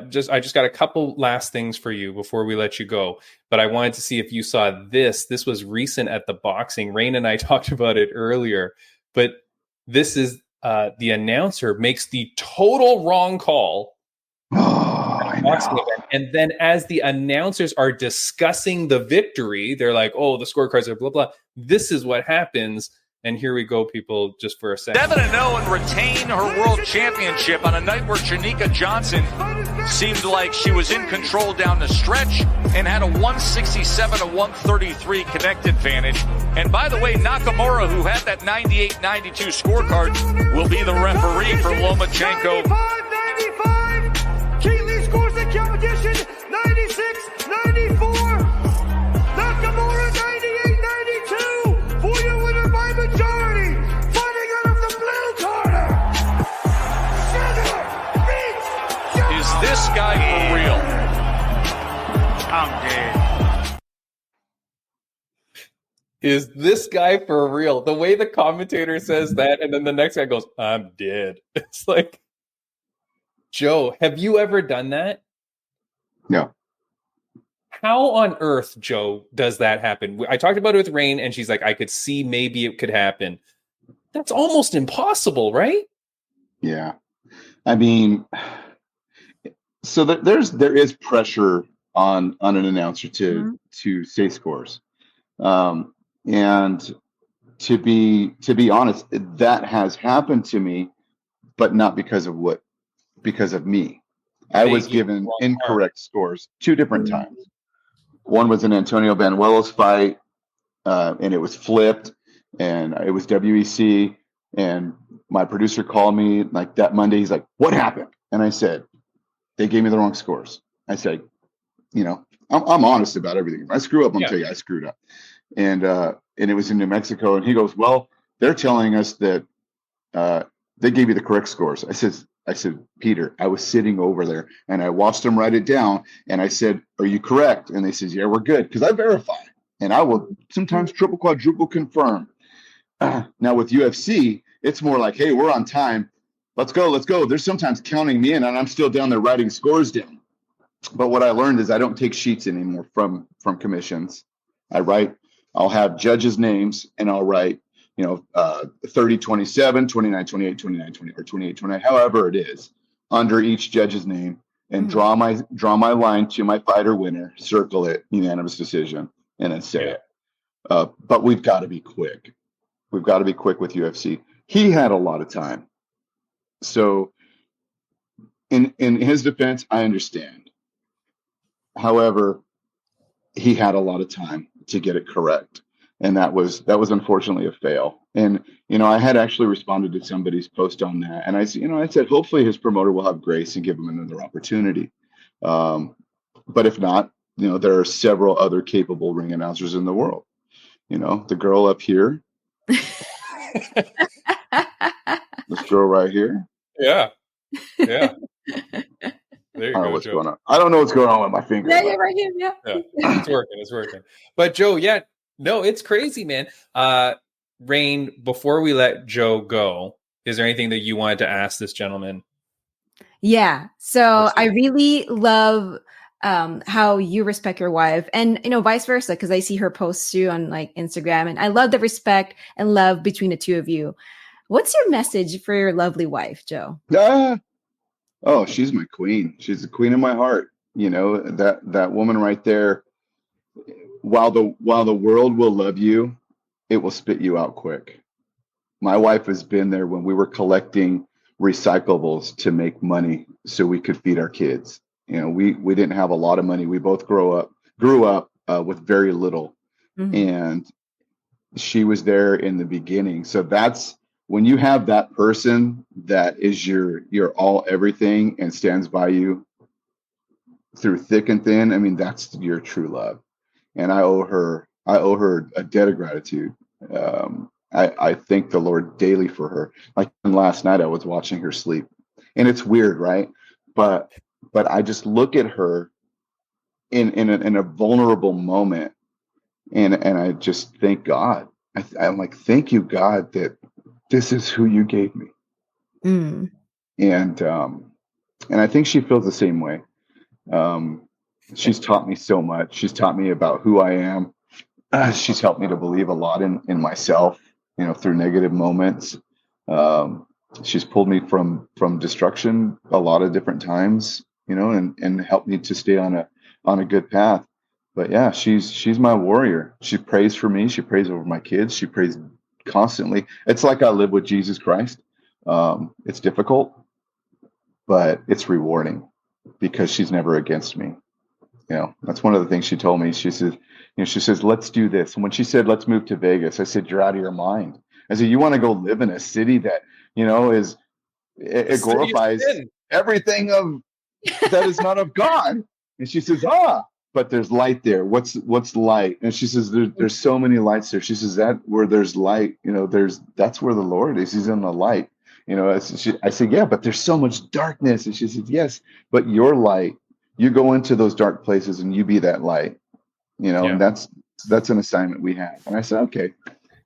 just got a couple last things for you before we let you go. But I wanted to see if you saw this. This was recent at the boxing. Rain and I talked about it earlier, but this is the announcer makes the total wrong call. Boxing event. And then as the announcers are discussing the victory, they're like, the scorecards are blah, blah. This is what happens. And here we go, people, just for a second. 7-0 and retain her world championship on a night where Janika Johnson seemed like she was in control down the stretch and had a 167 to 133 connect advantage. And by the way, Nakamura, who had that 98-92 scorecard, will be the referee for Lomachenko. 95-95. Keeley scores the competition 96-94. Nakamura 98-92 for your winner by majority. Fighting out of the blue corner. Center beats. Is this guy for real? I'm dead. Is this guy for real? The way the commentator says that, and then the next guy goes, I'm dead. It's like, Joe, have you ever done that? No. How on earth, Joe, does that happen? I talked about it with Rain, and she's like, I could see maybe it could happen. That's almost impossible, right? Yeah. I mean, so there is pressure on an announcer to say scores. And to be honest, that has happened to me, but not because of me. I was given incorrect scores 2 different times. One was an Antonio Banuelos fight, and it was flipped, and it was WEC, and my producer called me like that Monday. He's like, "What happened?" And I said, "They gave me the wrong scores." I said, I'm honest about everything. If I screw up, I'm tell you I screwed up. And it was in New Mexico. And he goes, "Well, they're telling us that they gave you the correct scores." I said, "Peter, I was sitting over there and I watched them write it down. And I said, 'Are you correct?' And they said, 'Yeah, we're good.' Because I verify. And I will sometimes triple, quadruple confirm." Now with UFC, it's more like, "Hey, we're on time. Let's go. They're sometimes counting me in and I'm still down there writing scores down. But what I learned is I don't take sheets anymore from commissions. I'll have judges' names and I'll write, 30-27, 29-28, 29-20, or 28-29, however it is, under each judge's name, and draw my line to my fighter winner, circle it, unanimous decision, and then say it. But we've got to be quick. We've got to be quick with UFC. He had a lot of time. So in his defense, I understand. However, he had a lot of time to get it correct. And that was unfortunately a fail. And, I had actually responded to somebody's post on that. And I said, hopefully his promoter will have grace and give him another opportunity. But if not, there are several other capable ring announcers in the world. The girl up here, this girl right here. Yeah. Yeah. There you I don't go, know what's Joe. going on. I don't know what's going on with my finger. Yeah, right here. Yeah. It's working. But Joe, no, it's crazy, man. Rain, before we let Joe go, is there anything that you wanted to ask this gentleman? Yeah. So I really love how you respect your wife, and vice versa, because I see her posts too on like Instagram, and I love the respect and love between the two of you. What's your message for your lovely wife, Joe? Oh, she's my queen. She's the queen of my heart. That woman right there. While the world will love you, it will spit you out quick. My wife has been there when we were collecting recyclables to make money so we could feed our kids. We didn't have a lot of money. We both grew up with very little, and she was there in the beginning. So that's when you have that person that is your all everything and stands by you through thick and thin. I mean, that's your true love. And I owe her a debt of gratitude. I thank the Lord daily for her. Like last night, I was watching her sleep, and it's weird, right? But I just look at her in a vulnerable moment, and I just thank God. I'm like, thank you, God, that this is who you gave me. And I think she feels the same way. She's taught me so much. She's taught me about who I am. She's helped me to believe a lot in myself, through negative moments. She's pulled me from destruction a lot of different times, and helped me to stay on a good path. But yeah, she's my warrior. She prays for me. She prays over my kids. She prays constantly. It's like I live with Jesus Christ. It's difficult, but it's rewarding because she's never against me. That's one of the things she told me. She says, let's do this. And when she said, let's move to Vegas, I said, you're out of your mind. I said, you want to go live in a city that, it glorifies everything that is not of God. And she says, but there's light there. What's light? And she says, there's so many lights there. She says that where there's light, that's where the Lord is. He's in the light. I said, yeah, but there's so much darkness. And she said, yes, but your light, you go into those dark places and you be that light, and that's an assignment we have. And I said, okay,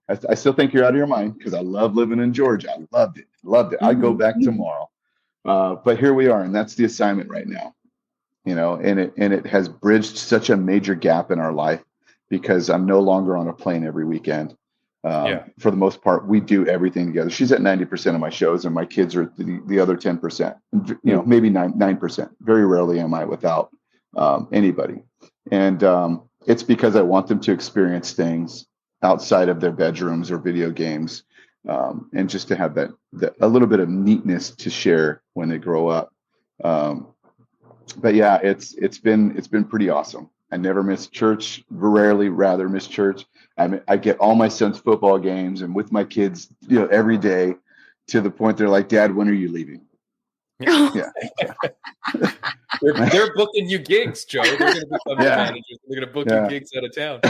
I still think you're out of your mind because I love living in Georgia. I loved it. I'd go back tomorrow. But here we are. And that's the assignment right now, and it has bridged such a major gap in our life because I'm no longer on a plane every weekend. For the most part, we do everything together. She's at 90% of my shows, and my kids are the other 10%. Maybe 9%. Very rarely am I without anybody, and it's because I want them to experience things outside of their bedrooms or video games, and just to have that a little bit of neatness to share when they grow up. But yeah, it's been pretty awesome. I never miss church. Rarely, rather miss church. I get all my son's football games and with my kids, every day. to the point they're like, Dad, when are you leaving? Yeah. They're booking you gigs, Joe. They're going to become managers. They're going to book you gigs out of town.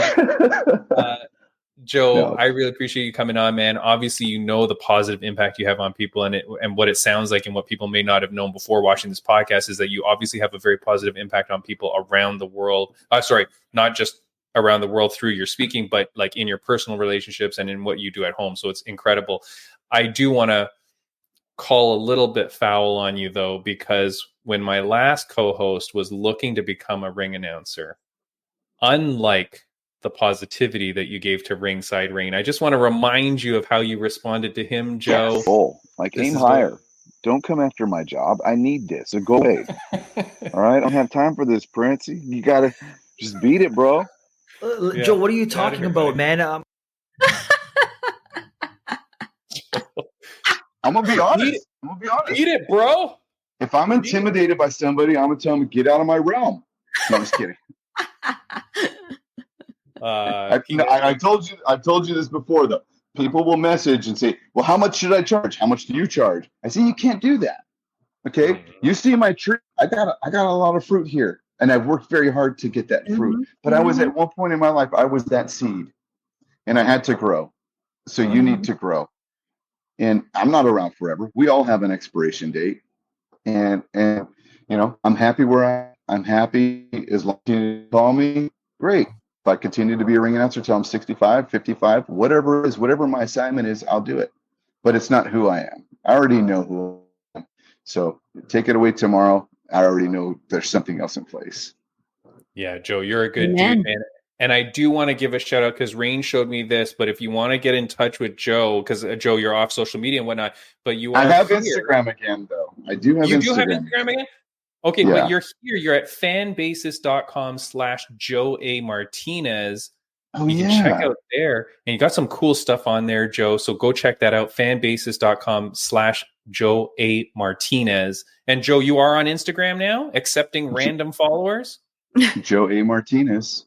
Joe, I really appreciate you coming on, man. Obviously, you know the positive impact you have on people, and what it sounds like, and what people may not have known before watching this podcast is that you obviously have a very positive impact on people around the world. Not just around the world through your speaking, but like in your personal relationships and in what you do at home. So it's incredible. I do want to call a little bit foul on you, though, because when my last co-host was looking to become a ring announcer, unlike the positivity that you gave to Ringside Rain, I just want to remind you of how you responded to him, Joe. Aim higher. Don't come after my job. I need this. So go away. All right? I don't have time for this, Princey. You got to just beat it, bro. Joe, what are you talking about, man? I'm going to be honest. Beat it, bro. If I'm intimidated by somebody, I'm going to tell them, get out of my realm. No, I'm just kidding. I've told you this before, though. People will message and say, well, how much should I charge? How much do you charge? I say, you can't do that. Okay. You see my tree. I got a lot of fruit here, and I've worked very hard to get that fruit. But I was at one point in my life, I was that seed, and I had to grow. So you need to grow. And I'm not around forever. We all have an expiration date. And I'm happy I'm happy as long as you call me. Great. If I continue to be a ring announcer till I'm 65, 55, whatever it is, whatever my assignment is, I'll do it. But it's not who I am. I already know who I am. So take it away tomorrow. I already know there's something else in place. Yeah, Joe, you're a good dude, man. And I do want to give a shout out because Rain showed me this. But if you want to get in touch with Joe, because Joe, you're off social media and whatnot, but I have Instagram again, though. I do have Instagram. You do have Instagram again? Okay, but you're here. You're at fanbasis.com/Joe A. Martinez. You can check out there. And you got some cool stuff on there, Joe. So go check that out. fanbasis.com/Joe A. Martinez. And Joe, you are on Instagram now, accepting random followers? Joe A. Martinez.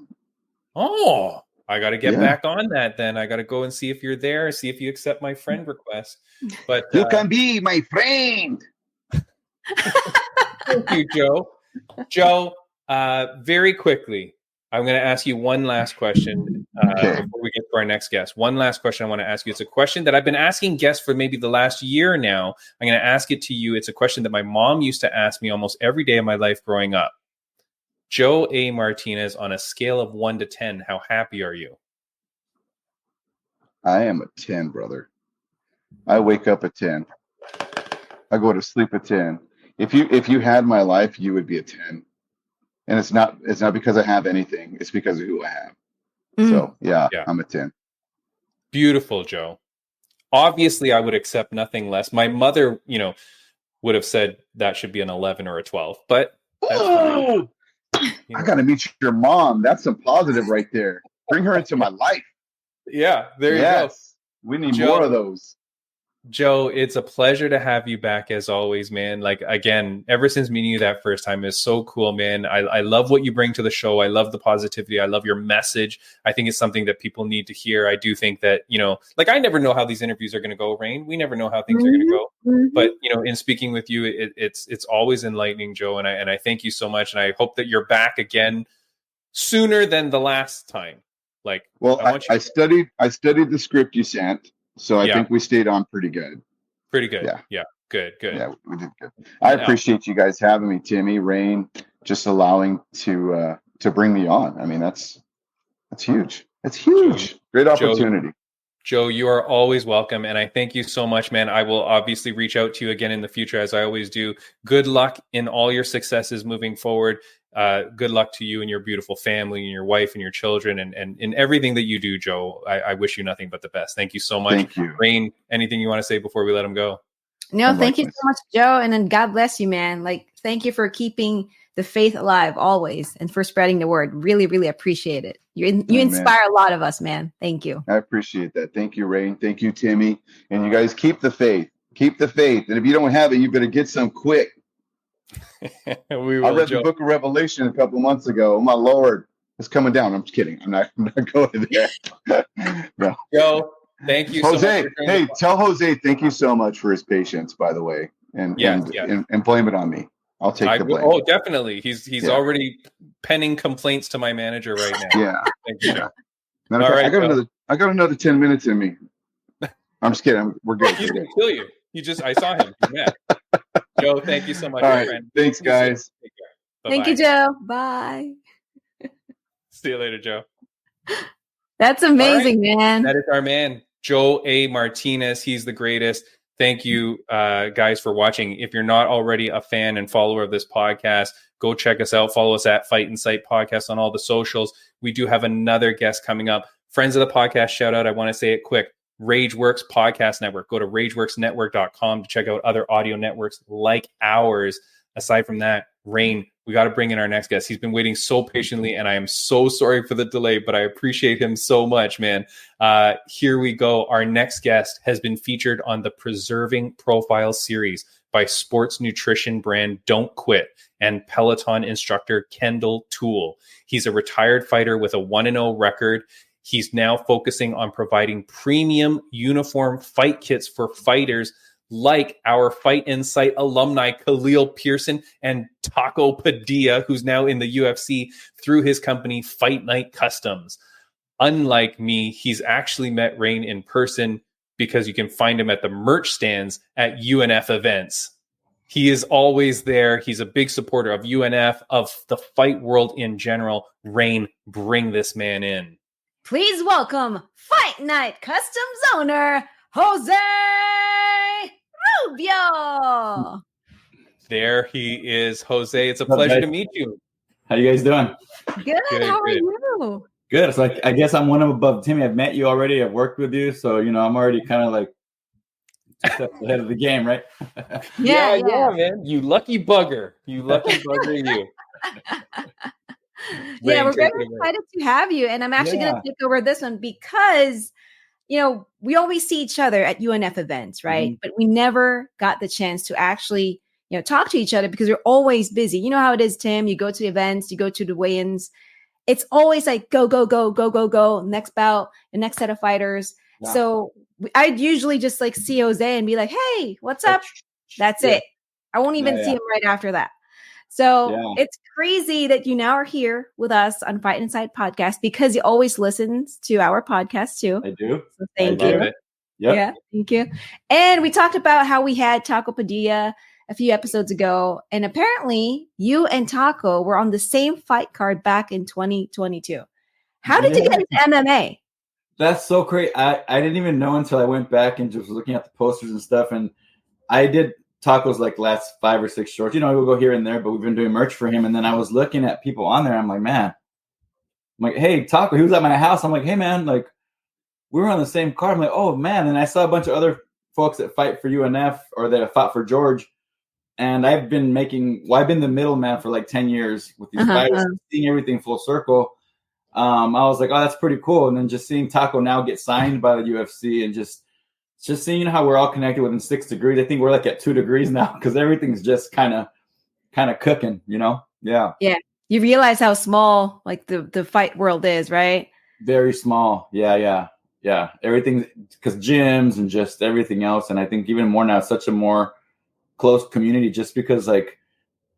Oh, I got to get back on that then. I got to go and see if you're there, see if you accept my friend request. But you can be my friend. Thank you, Joe. Joe, very quickly, I'm going to ask you one last question before we get to our next guest. One last question I want to ask you. It's a question that I've been asking guests for maybe the last year now. I'm going to ask it to you. It's a question that my mom used to ask me almost every day of my life growing up. Joe A. Martinez, on a scale of 1 to 10, how happy are you? I am a 10, brother. I wake up at 10. I go to sleep at 10. If you had my life, you would be a 10. And it's not because I have anything. It's because of who I have. So, yeah, I'm a 10. Beautiful, Joe. Obviously, I would accept nothing less. My mother, would have said that should be an 11 or a 12. But that's fine. I got to meet your mom. That's some positive right there. Bring her into my life. Yeah, there you go. We need more of those. Joe, it's a pleasure to have you back as always, man. Like, again, ever since meeting you that first time, it's so cool, man. I love what you bring to the show. I love the positivity. I love your message. I think it's something that people need to hear. I do think that, I never know how these interviews are going to go, Rain. We never know how things are going to go. But, in speaking with you, it's always enlightening, Joe. And I thank you so much. And I hope that you're back again sooner than the last time. I studied the script you sent. So I think we stayed on pretty good. Pretty good. Yeah. Good. Yeah, we did good. I appreciate you guys having me, Timmy, Rain, just allowing to bring me on. I mean, that's huge. It's huge. Great opportunity. Joe, you are always welcome. And I thank you so much, man. I will obviously reach out to you again in the future, as I always do. Good luck in all your successes moving forward. Good luck to you and your beautiful family and your wife and your children and in everything that you do, Joe. I wish you nothing but the best. Thank you so much. Thank you. Rain, anything you want to say before we let him go? No, thank you so much, Joe. And then God bless you, man. Thank you for keeping the faith alive always and for spreading the word. Really, really appreciate it. You inspire a lot of us, man. Thank you. I appreciate that. Thank you, Rain. Thank you, Timmy. And you guys keep the faith. Keep the faith. And if you don't have it, you better get some quick. I read the book of Revelation a couple months ago. Oh, my Lord. It's coming down. I'm just kidding. I'm not going to there. No. Joe, Thank you, Jose. so much. Hey, tell Jose thank you so much for his patience, by the way, and blame it on me. I'll take the blame. Oh, definitely. He's already penning complaints to my manager right now. Yeah. Thank you, Joe. Matter of fact, I got another 10 minutes in me. I'm just kidding. We're good. He's gonna kill you. I saw him. He's mad. Joe, thank you so much, All my right. friend. Thanks, guys. Take care. Thank you, Joe. Bye. See you later, Joe. That's amazing, man. That is our man, Joe A. Martinez. He's the greatest. Thank you, guys, for watching. If you're not already a fan and follower of this podcast, go check us out. Follow us at Fight Insight Podcast on all the socials. We do have another guest coming up. Friends of the podcast, shout out. I want to say it quick. RageWorks Podcast Network. Go to RageWorksNetwork.com to check out other audio networks like ours. Aside from that, Rain, we got to bring in our next guest. He's been waiting so patiently, and I am so sorry for the delay, but I appreciate him so much, man. Here we go. Our next guest has been featured on the Preserving Profile series by sports nutrition brand Don't Quit and Peloton instructor Kendall Toole. He's a retired fighter with a 1-0 record. He's now focusing on providing premium uniform fight kits for fighters like our Fight Insight alumni Khalil Pearson and Taco Padilla, who's now in the UFC through his company Fight Night Customs. Unlike me, he's actually met Rain in person because you can find him at the merch stands at UNF events. He is always there. He's a big supporter of UNF, of the fight world in general. Rain, bring this man in. Please welcome Fight Night Customs owner, Jose Rubio. There he is, Jose. It's a pleasure to meet you. How you guys doing? Good. How are you? Good. So I guess I'm one of above Timmy. I've met you already. I've worked with you. So, I'm already kind of like 2 steps ahead of the game, right? Yeah, man. You lucky bugger. You. Yeah, we're very excited to have you. And I'm actually going to take over this one because, we always see each other at UNF events, right? Mm-hmm. But we never got the chance to actually, talk to each other because we're always busy. You know how it is, Tim. You go to the events, you go to the weigh-ins. It's always like go, go, go, go, go, go. Next bout, the next set of fighters. Yeah. So I'd usually just like see Jose and be like, hey, what's up? That's it. I won't even see him right after that. So it's crazy that you now are here with us on Fight Inside Podcast because he always listens to our podcast too. I do. So thank you. Yep. Yeah, thank you. And we talked about how we had Taco Padilla a few episodes ago. And apparently you and Taco were on the same fight card back in 2022. How did you get into MMA? That's so great. I didn't even know until I went back and just was looking at the posters and stuff. And I did Taco's like last 5 or 6 shorts. We'll go here and there, but we've been doing merch for him. And then I was looking at people on there. I'm like, man, hey, Taco, he was at my house. I'm like, hey, man, like we were on the same card. I'm like, oh, man. And I saw a bunch of other folks that fight for UNF or that have fought for George. And I've been I've been the middleman for like 10 years with these fighters, seeing everything full circle. I was like, oh, that's pretty cool. And then just seeing Taco now get signed by the UFC and just seeing how we're all connected within 6 degrees. I think we're like at 2 degrees now because everything's just kind of cooking, Yeah. Yeah. You realize how small like the fight world is, right? Very small. Yeah. Everything because gyms and just everything else. And I think even more now, it's such a more close community just because like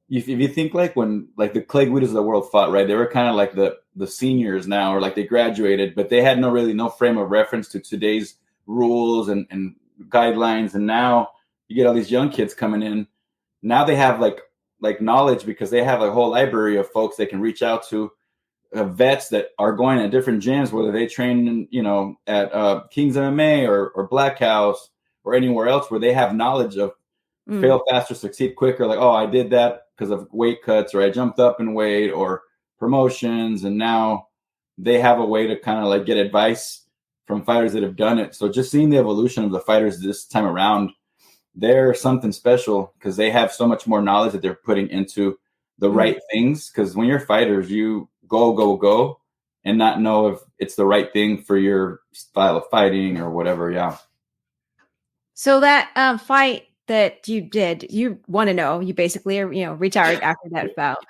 if you think like when like the Clay Guidas of the world fought, right? They were kind of like the seniors now or like they graduated, but they had no frame of reference to today's rules and guidelines. And now you get all these young kids coming in. Now they have like knowledge because they have a whole library of folks they can reach out to, vets that are going at different gyms, whether they train, at King's MMA or Black House or anywhere else where they have knowledge of fail faster, succeed quicker. Like, oh, I did that because of weight cuts or I jumped up in weight or promotions. And now they have a way to kind of like get advice from fighters that have done it. So just seeing the evolution of the fighters this time around, they're something special because they have so much more knowledge that they're putting into the right things. Because when you're fighters, you go and not know if it's the right thing for your style of fighting or whatever. Yeah. So that fight that you did, you want to know, you basically retired after that bout.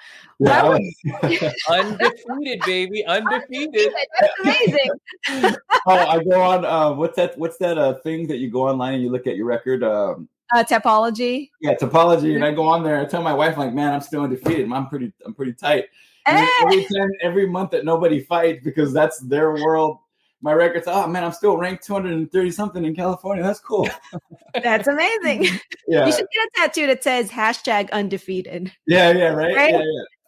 Undefeated, baby. Undefeated. That's amazing. I go on. What's that thing that you go online and you look at your record? Topology. Yeah, Topology. And I go on there. I tell my wife, like, man, I'm still undefeated. I'm pretty tight. And every month that nobody fights, because that's their world. My record's, oh man, I'm still ranked 230 something in California. That's cool. That's amazing. Yeah. You should get a tattoo that says #undefeated. Yeah, right?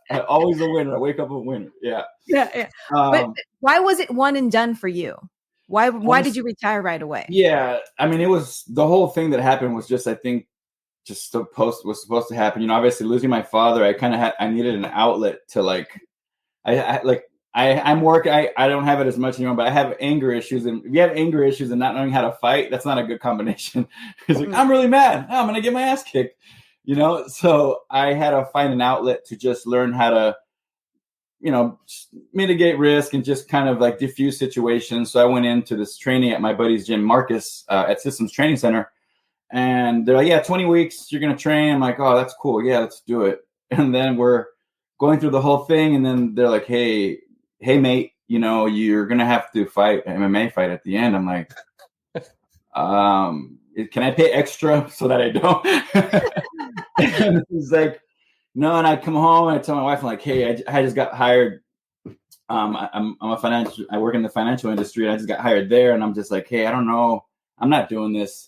Yeah. Always a winner. I wake up a winner. Yeah. Yeah. But why was it one and done for you? Why did you retire right away? Yeah. I mean, it was the whole thing that happened was just, I think, was supposed to happen. Obviously losing my father, I needed an outlet to I'm working. I don't have it as much anymore, but I have anger issues. And if you have anger issues and not knowing how to fight, that's not a good combination. It's like, I'm really mad. I'm going to get my ass kicked, So I had to find an outlet to just learn how to, mitigate risk and just kind of like diffuse situations. So I went into this training at my buddy's gym, Marcus, at Systems Training Center. And they're like, yeah, 20 weeks, you're going to train. I'm like, oh, that's cool. Yeah, let's do it. And then we're going through the whole thing. And then they're like, hey, mate, you're going to have to fight an MMA fight at the end. I'm like, can I pay extra so that I don't? And he's like, no. And I come home and I tell my wife, I'm like, hey, I just got hired. I work in the financial industry. And I just got hired there. And I'm just like, hey, I don't know. I'm not doing this.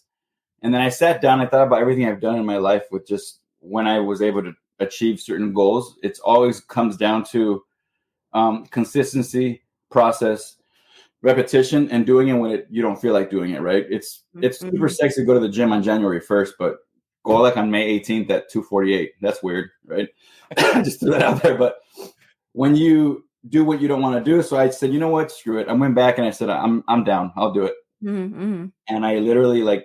And then I sat down, I thought about everything I've done in my life with just when I was able to achieve certain goals. It's always comes down to consistency, process, repetition, and doing it when you don't feel like doing it, right? It's super sexy to go to the gym on January 1st, but go like on May 18th at 2:48. That's weird, right? Just threw that out there. But when you do what you don't want to do, so I said, you know what, screw it. I went back and I said, I'm down. I'll do it. And I literally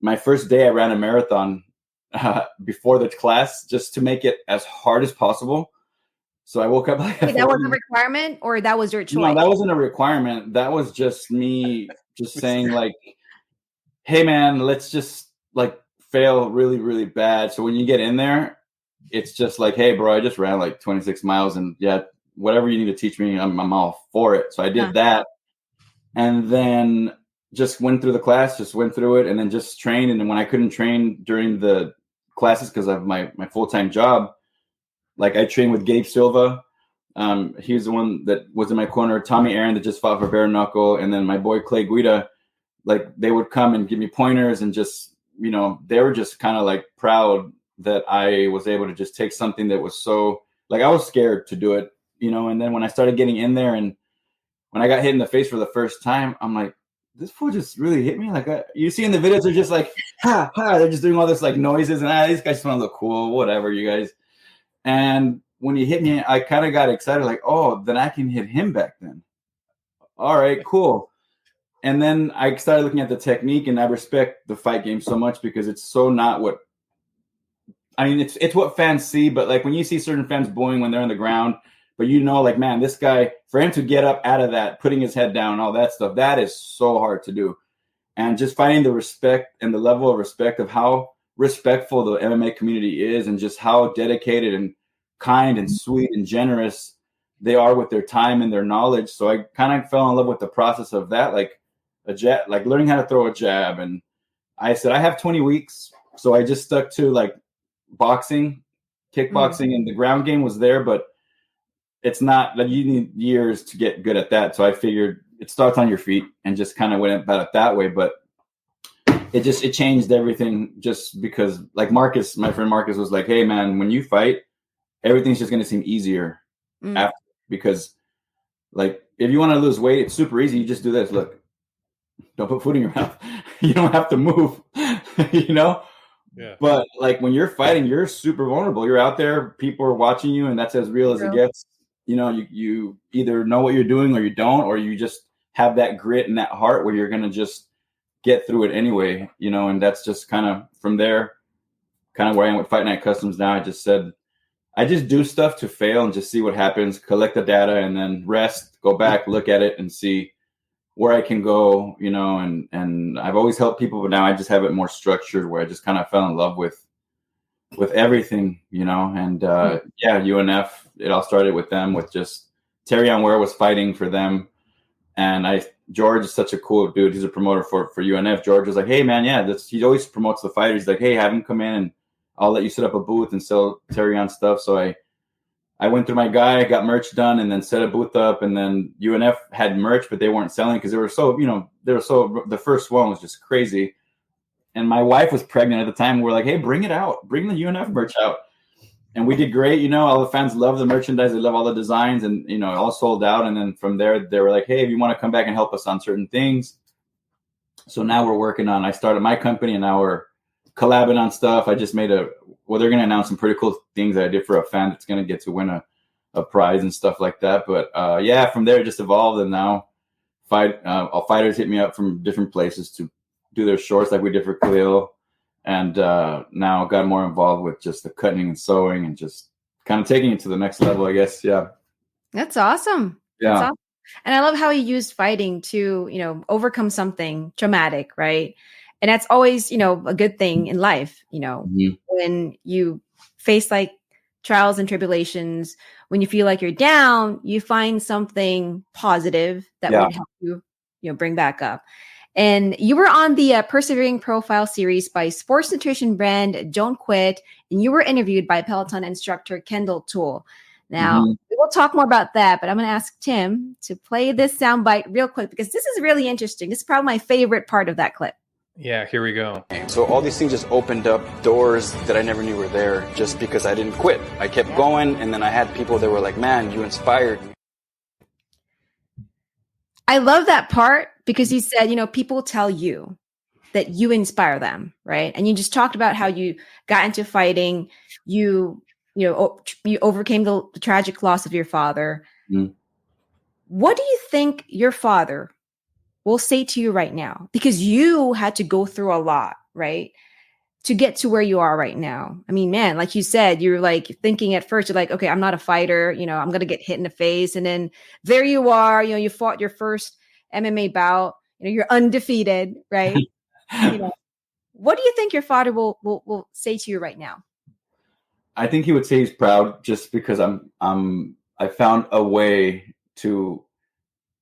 my first day, I ran a marathon before the class just to make it as hard as possible. So I woke up that was a requirement, or that was your choice? No, that wasn't a requirement. That was just me just saying hey man, let's just fail really, really bad. So when you get in there, it's just like, hey bro, I just ran 26 miles and yeah, whatever you need to teach me, I'm all for it. So I did that. And then just went through the class, just went through it, and then just trained. And then when I couldn't train during the classes because of my full-time job, I trained with Gabe Silva. He was the one that was in my corner. Tommy Aaron that just fought for bare knuckle, and then my boy Clay Guida. They would come and give me pointers and just, they were just kind of proud that I was able to just take something that was so I was scared to do it, And then when I started getting in there and when I got hit in the face for the first time, I'm like, this fool just really hit me. You see in the videos, they're just ha, ha. They're just doing all this noises and these guys just want to look cool, whatever, you guys. And when he hit me, I kind of got excited, oh, then I can hit him back then. All right, cool. And then I started looking at the technique, and I respect the fight game so much because it's so not what it's what fans see, but when you see certain fans booing when they're on the ground, but man, this guy, for him to get up out of that, putting his head down, all that stuff, that is so hard to do. And just finding the respect and the level of respect of how respectful the MMA community is and just how dedicated and kind and sweet and generous they are with their time and their knowledge. So I kind of fell in love with the process of that, a jab, learning how to throw a jab. And I said, I have 20 weeks. So I just stuck to boxing, kickboxing, and the ground game was there, but it's not that you need years to get good at that. So I figured it starts on your feet and just kind of went about it that way. But it changed everything just because Marcus, my friend Marcus was like, hey man, when you fight, everything's just going to seem easier after, because if you want to lose weight, it's super easy. You just do this. Look, don't put food in your mouth. You don't have to move, Yeah. But when you're fighting, you're super vulnerable. You're out there, people are watching you, and that's as real as it gets. You either know what you're doing or you don't, or you just have that grit and that heart where you're going to just get through it anyway, and that's just kind of from there, kind of where I am with Fight Night Customs now. I just said, I just do stuff to fail and just see what happens, collect the data, and then rest, go back, look at it, and see where I can go, and I've always helped people, but now I just have it more structured where I just kind of fell in love with everything, and UNF, it all started with them, with just Terry on Ware was fighting for them. And George is such a cool dude. He's a promoter for UNF. George was like, hey man, yeah, he always promotes the fighters. He's like, hey, have him come in and I'll let you set up a booth and sell Terry on stuff. So I went through my guy, got merch done, and then set a booth up. And then UNF had merch, but they weren't selling because the first one was just crazy. And my wife was pregnant at the time. We're like, hey, bring it out. Bring the UNF merch out. And we did great. All the fans love the merchandise. They love all the designs, and, all sold out. And then from there, they were like, hey, if you want to come back and help us on certain things. So now we're working on, I started my company and now we're collabing on stuff. I just made they're going to announce some pretty cool things that I did for a fan that's going to get to win a prize and stuff like that. But from there it just evolved. And now fighters hit me up from different places to do their shorts like we did for Khalil. And now got more involved with just the cutting and sewing and just kind of taking it to the next level, I guess. Yeah. That's awesome. Yeah. That's awesome. And I love how you used fighting to, overcome something traumatic, right? And that's always, a good thing in life, when you face like trials and tribulations, when you feel like you're down, you find something positive that would help you, bring back up. And you were on the Persevering Profile series by sports nutrition brand Don't Quit, and you were interviewed by Peloton instructor Kendall Toole. Now, we will talk more about that, but I'm going to ask Tim to play this soundbite real quick because this is really interesting. This is probably my favorite part of that clip. Yeah, here we go. So all these things just opened up doors that I never knew were there just because I didn't quit. I kept going, and then I had people that were like, man, you inspired me. I love that part because he said, people tell you that you inspire them, right? And you just talked about how you got into fighting, you overcame the tragic loss of your father. What do you think your father will say to you right now? Because you had to go through a lot, right? To get to where you are right now. I mean, man, like you said, you're like thinking at first, you're like, okay, I'm not a fighter, I'm going to get hit in the face. And then there you are, you fought your first MMA bout, you're undefeated, right? What do you think your father will say to you right now? I think he would say he's proud just because I found a way to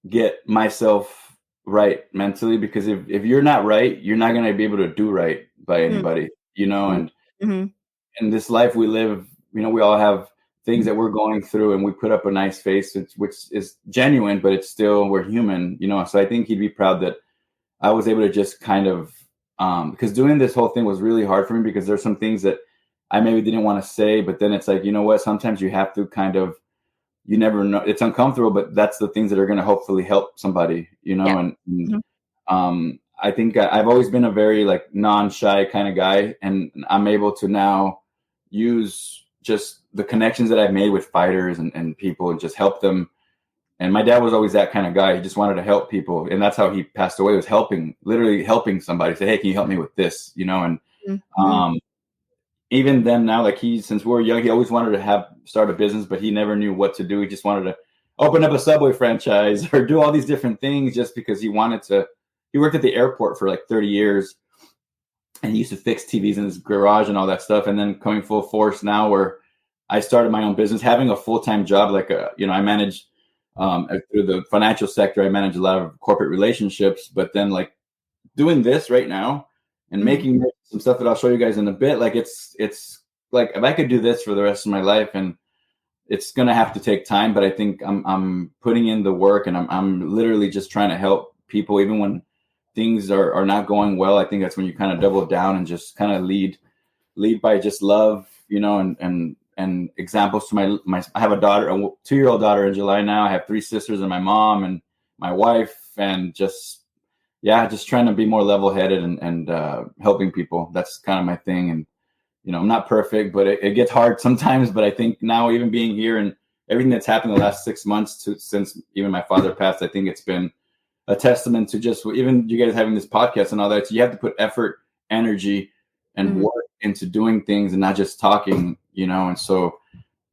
get myself right mentally, because if you're not right, you're not going to be able to do right by anybody, and in this life we live, we all have things that we're going through, and we put up a nice face, which is genuine, but it's still, we're human, so I think he'd be proud that I was able to just kind of, because doing this whole thing was really hard for me, because there's some things that I maybe didn't want to say, but then it's like, what, sometimes you have to kind of, you never know, it's uncomfortable, but that's the things that are going to hopefully help somebody, I think I've always been a very like non-shy kind of guy, and I'm able to now use just the connections that I've made with fighters and people and just help them. And my dad was always that kind of guy. He just wanted to help people. And that's how he passed away, was literally helping somebody, say, hey, can you help me with this? Even then now, like since we were young, he always wanted to start a business, but he never knew what to do. He just wanted to open up a Subway franchise or do all these different things just because he wanted to. He worked at the airport for like 30 years and he used to fix TVs in his garage and all that stuff. And then coming full force now where I started my own business, having a full-time job, like, I manage through the financial sector, I manage a lot of corporate relationships, but then like doing this right now and making some stuff that I'll show you guys in a bit. Like it's like, if I could do this for the rest of my life, and it's going to have to take time, but I think I'm putting in the work, and I'm literally just trying to help people, even when things are not going well. I think that's when you kind of double down and just kind of lead by just love, and examples to my I have a 2-year-old daughter in July now. I have 3 sisters and my mom and my wife, and just trying to be more level-headed and helping people. That's kind of my thing. And, I'm not perfect, but it gets hard sometimes. But I think now, even being here and everything that's happened the last 6 months since even my father passed, I think it's been a testament to just even you guys having this podcast and all that. So you have to put effort, energy, and work into doing things and not just talking, and so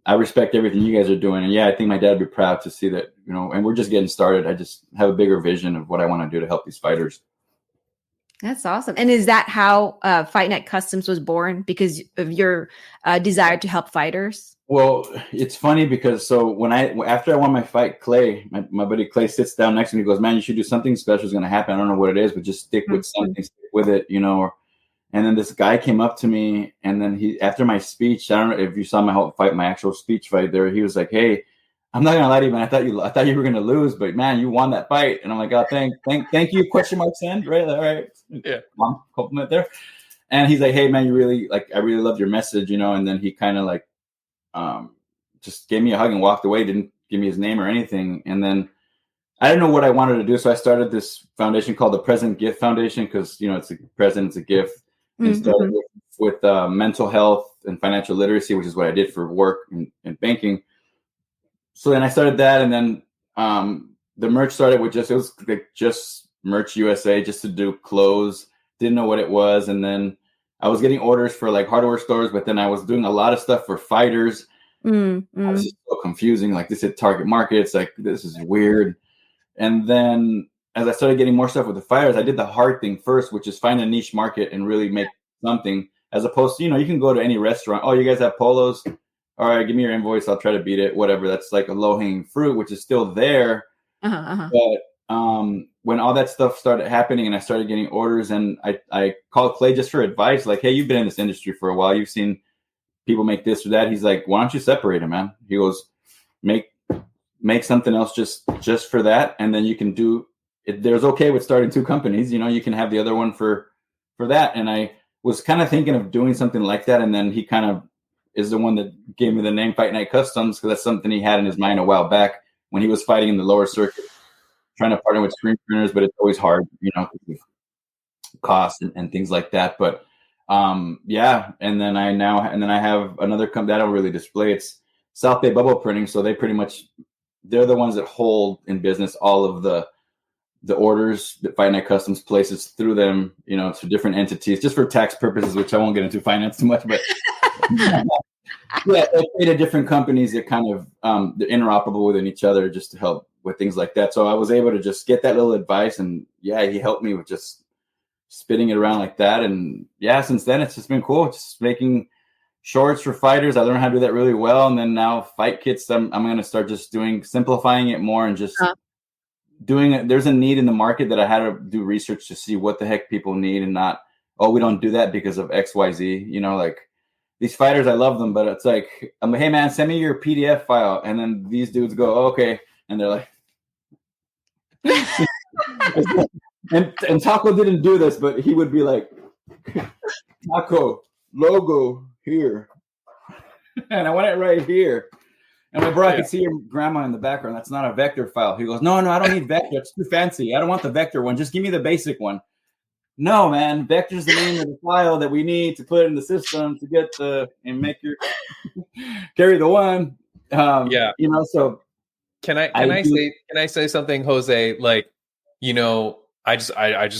I respect everything you guys are doing. And I think my dad would be proud to see that, and we're just getting started. I just have a bigger vision of what I want to do to help these fighters. That's awesome. And is that how Fight Night Customs was born? Because of your desire to help fighters? Well, it's funny because after I won my fight, Clay, my buddy Clay sits down next to me and goes, man, you should do something special is going to happen. I don't know what it is, but just stick with something, stick with it, And then this guy came up to me, and then after my speech, I don't know if you saw my whole fight, my actual speech fight there, he was like, hey, I'm not gonna lie to you, man. I thought you were gonna lose, but man, you won that fight. And I'm like, oh, thank you, question mark send, right? All right. Yeah. Compliment there. And he's like, hey man, I really loved your message, And then he kind of just gave me a hug and walked away, didn't give me his name or anything. And then I didn't know what I wanted to do. So I started this foundation called the Present Gift Foundation, because it's a present, it's a gift. And started with mental health and financial literacy, which is what I did for work and banking. So then I started that, and then the merch started with just Merch USA, just to do clothes. Didn't know what it was, and then I was getting orders for like hardware stores, but then I was doing a lot of stuff for fighters. It was just so confusing. Like this at Target Market, it's like this is weird. And then as I started getting more stuff with the fighters, I did the hard thing first, which is find a niche market and really make something. As opposed to you can go to any restaurant. Oh, you guys have polos? All right, give me your invoice. I'll try to beat it. Whatever. That's like a low-hanging fruit, which is still there. But when all that stuff started happening and I started getting orders, and I called Clay just for advice, like, hey, you've been in this industry for a while. You've seen people make this or that. He's like, why don't you separate them, man? He goes, make something else just for that, and then you can do it. There's okay with starting two companies. You can have the other one for that. And I was kind of thinking of doing something like that, and then he kind of is the one that gave me the name Fight Night Customs, because that's something he had in his mind a while back when he was fighting in the lower circuit, trying to partner with screen printers, but it's always hard, cost and things like that. But yeah, and then I have another company that I don't really display. It's South Bay Bubble Printing, so they're the ones that hold in business all of the orders that Fight Night Customs places through them, to different entities, just for tax purposes, which I won't get into finance too much, but yeah, they pay to different companies that kind of they're interoperable within each other, just to help with things like that. So I was able to just get that little advice, and yeah, he helped me with just spitting it around like that. And yeah, since then it's just been cool, just making shorts for fighters. I learned how to do that really well, and then now fight kits. I'm going to start just simplifying it more, and just doing it. There's a need in the market that I had to do research to see what the heck people need, and not, oh, we don't do that because of XYZ. Like these fighters, I love them, but it's like, I'm like, hey man, send me your PDF file, and then these dudes go, oh, okay, and they're like, and Taco didn't do this, but he would be like, Taco logo here, and I want it right here. And my bro, I can see your grandma in the background. That's not a vector file. He goes, no, I don't need vector. It's too fancy. I don't want the vector one. Just give me the basic one. No, man, vector's the name of the file that we need to put in the system to get and make your carry the one. So can I say something, Jose? Like, I just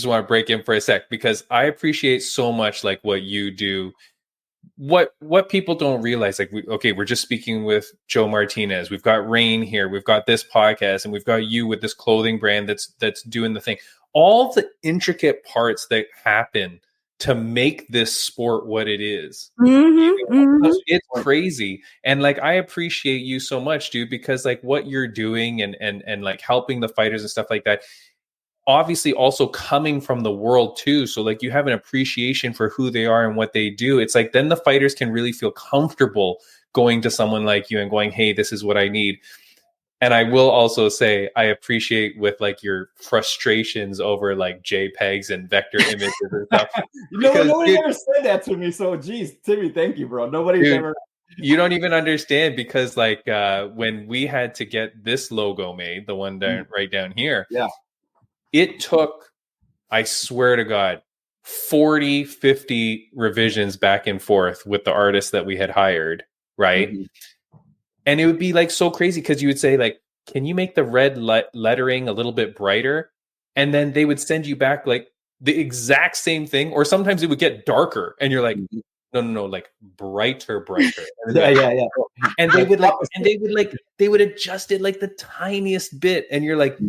want to break in for a sec, because I appreciate so much like what you do. What people don't realize, like, we're just speaking with Joe Martinez. We've got Rain here. We've got this podcast, and we've got you with this clothing brand that's doing the thing. All the intricate parts that happen to make this sport what it is. It's crazy. And like, I appreciate you so much, dude, because like what you're doing and like helping the fighters and stuff like that, obviously also coming from the world too. So like you have an appreciation for who they are and what they do. It's like, then the fighters can really feel comfortable going to someone like you and going, hey, this is what I need. And I will also say, I appreciate with like your frustrations over like JPEGs and vector images and stuff. Nobody ever said that to me. So geez, Timmy, thank you, bro. Nobody's ever. You don't even understand, because like when we had to get this logo made, the one right down here, it took, I swear to God, 40, 50 revisions back and forth with the artists that we had hired, right? And it would be like so crazy, because you would say like, can you make the red lettering a little bit brighter? And then they would send you back like the exact same thing, or sometimes it would get darker, and you're like, no, like brighter. Yeah. And they would adjust it like the tiniest bit, and you're like,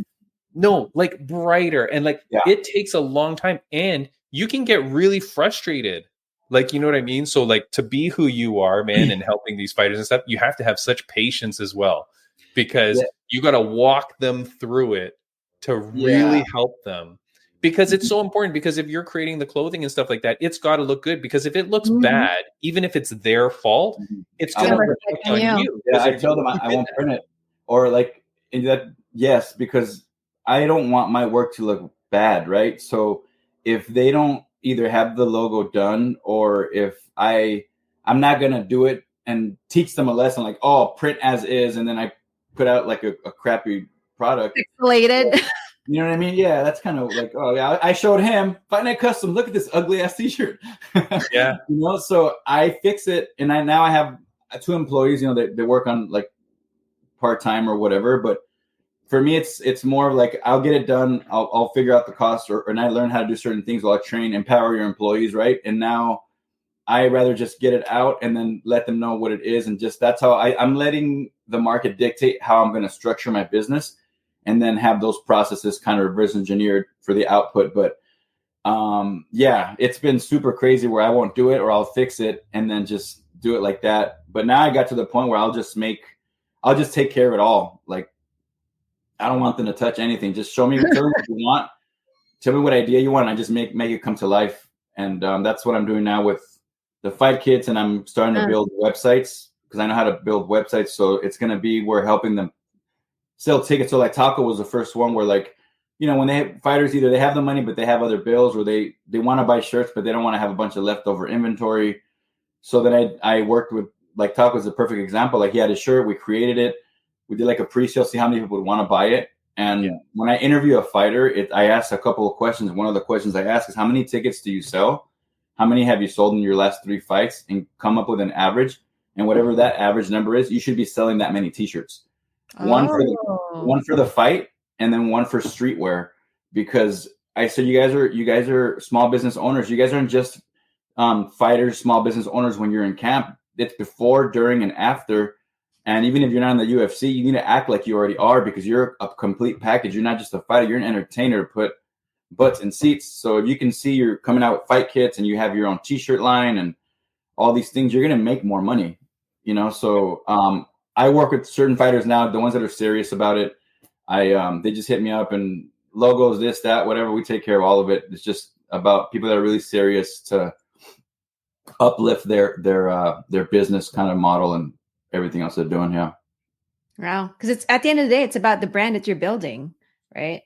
no, like brighter. And like it takes a long time, and you can get really frustrated. Like, you know what I mean? So like, to be who you are, man, and helping these fighters and stuff, you have to have such patience as well, because you got to walk them through it to really help them, because it's so important. Because if you're creating the clothing and stuff like that, it's got to look good, because if it looks bad, even if it's their fault, it's going to reflect on you. Yeah, I tell them I won't print it, or like in that. Yes, because I don't want my work to look bad, right? So if they don't either have the logo done, or if I'm not gonna do it and teach them a lesson like, oh, print as is, and then I put out like a crappy product. Pixelated. So, you know what I mean? Yeah, that's kind of like, oh yeah, I showed him Fight Night Custom. Look at this ugly ass t-shirt. Yeah, you know. So I fix it, and now I have 2 employees. You know, they work on like part time or whatever. But for me, it's more of like, I'll get it done. I'll figure out the cost, and I learn how to do certain things while I train, empower your employees, right? And now I rather just get it out and then let them know what it is, and just that's how I'm letting the market dictate how I'm going to structure my business, and then have those processes kind of reverse engineered for the output. But yeah, it's been super crazy where I won't do it, or I'll fix it and then just do it like that. But now I got to the point where I'll just take care of it all. Like, I don't want them to touch anything. Just tell me what you want. Tell me what idea you want. And I just make it come to life. And that's what I'm doing now with the fight kits. And I'm starting to build websites, because I know how to build websites. So it's going to be, we're helping them sell tickets. So like Taco was the first one where, like, you know, when they have fighters, either they have the money, but they have other bills, or they want to buy shirts, but they don't want to have a bunch of leftover inventory. So then I worked with, like, Taco is a perfect example. Like, he had a shirt, we created it. We did like a pre-sale, see how many people would want to buy it. And when I interview a fighter, I ask a couple of questions. One of the questions I ask is, how many tickets do you sell? How many have you sold in your last 3 fights? And come up with an average. And whatever that average number is, you should be selling that many t-shirts. One for the fight, and then one for streetwear. Because I said, you guys are small business owners. You guys aren't just fighters, small business owners when you're in camp. It's before, during, and after. And even if you're not in the UFC, you need to act like you already are, because you're a complete package. You're not just a fighter. You're an entertainer to put butts in seats. So if you can see you're coming out with fight kits and you have your own t-shirt line and all these things, you're going to make more money, you know? So I work with certain fighters now, the ones that are serious about it. They just hit me up, and logos, this, that, whatever. We take care of all of it. It's just about people that are really serious to uplift their business kind of model and everything else they're doing. Wow. Because it's, at the end of the day, it's about the brand that you're building, right?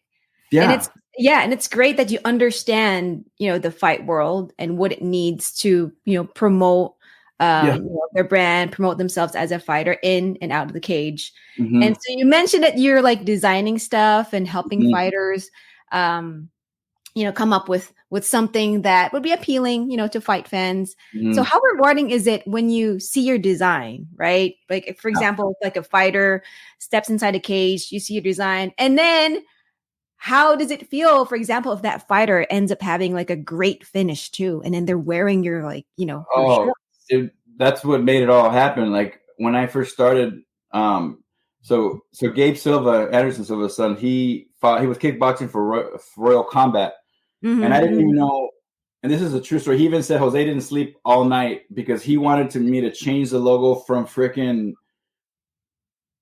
Yeah. And it's great that you understand, you know, the fight world and what it needs to, you know, promote you know, their brand, promote themselves as a fighter in and out of the cage. Mm-hmm. And so you mentioned that you're like designing stuff and helping fighters, you know, come up with something that would be appealing, you know, to fight fans. Mm-hmm. So how rewarding is it when you see your design, right? Like, for example, like a fighter steps inside a cage, you see your design, and then how does it feel, for example, if that fighter ends up having like a great finish too, and then they're wearing your, like, you know, that's what made it all happen. Like, when I first started, so Gabe Silva, Anderson Silva's son, he was kickboxing for Royal Combat. Mm-hmm. And I didn't even know, and this is a true story. He even said Jose didn't sleep all night because he wanted me to change the logo from freaking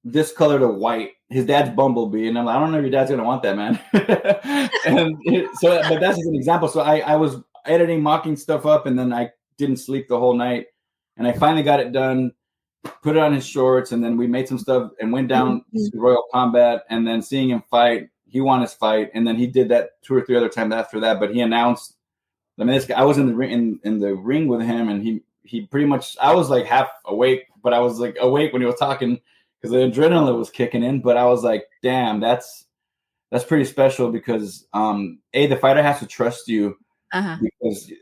this color to white. His dad's Bumblebee, and I'm like, I don't know if your dad's gonna want that, man. But that's just an example. So I was editing, mocking stuff up, and then I didn't sleep the whole night, and I finally got it done. Put it on his shorts, and then we made some stuff and went down to Royal Combat, and then seeing him fight. He won his fight, and then he did that 2 or 3 other times after that. But he announced, I mean, this guy, I was in the ring with him, and he pretty much, I was like half awake, but I was like awake when he was talking because the adrenaline was kicking in. But I was like, damn, that's pretty special, because the fighter has to trust you, because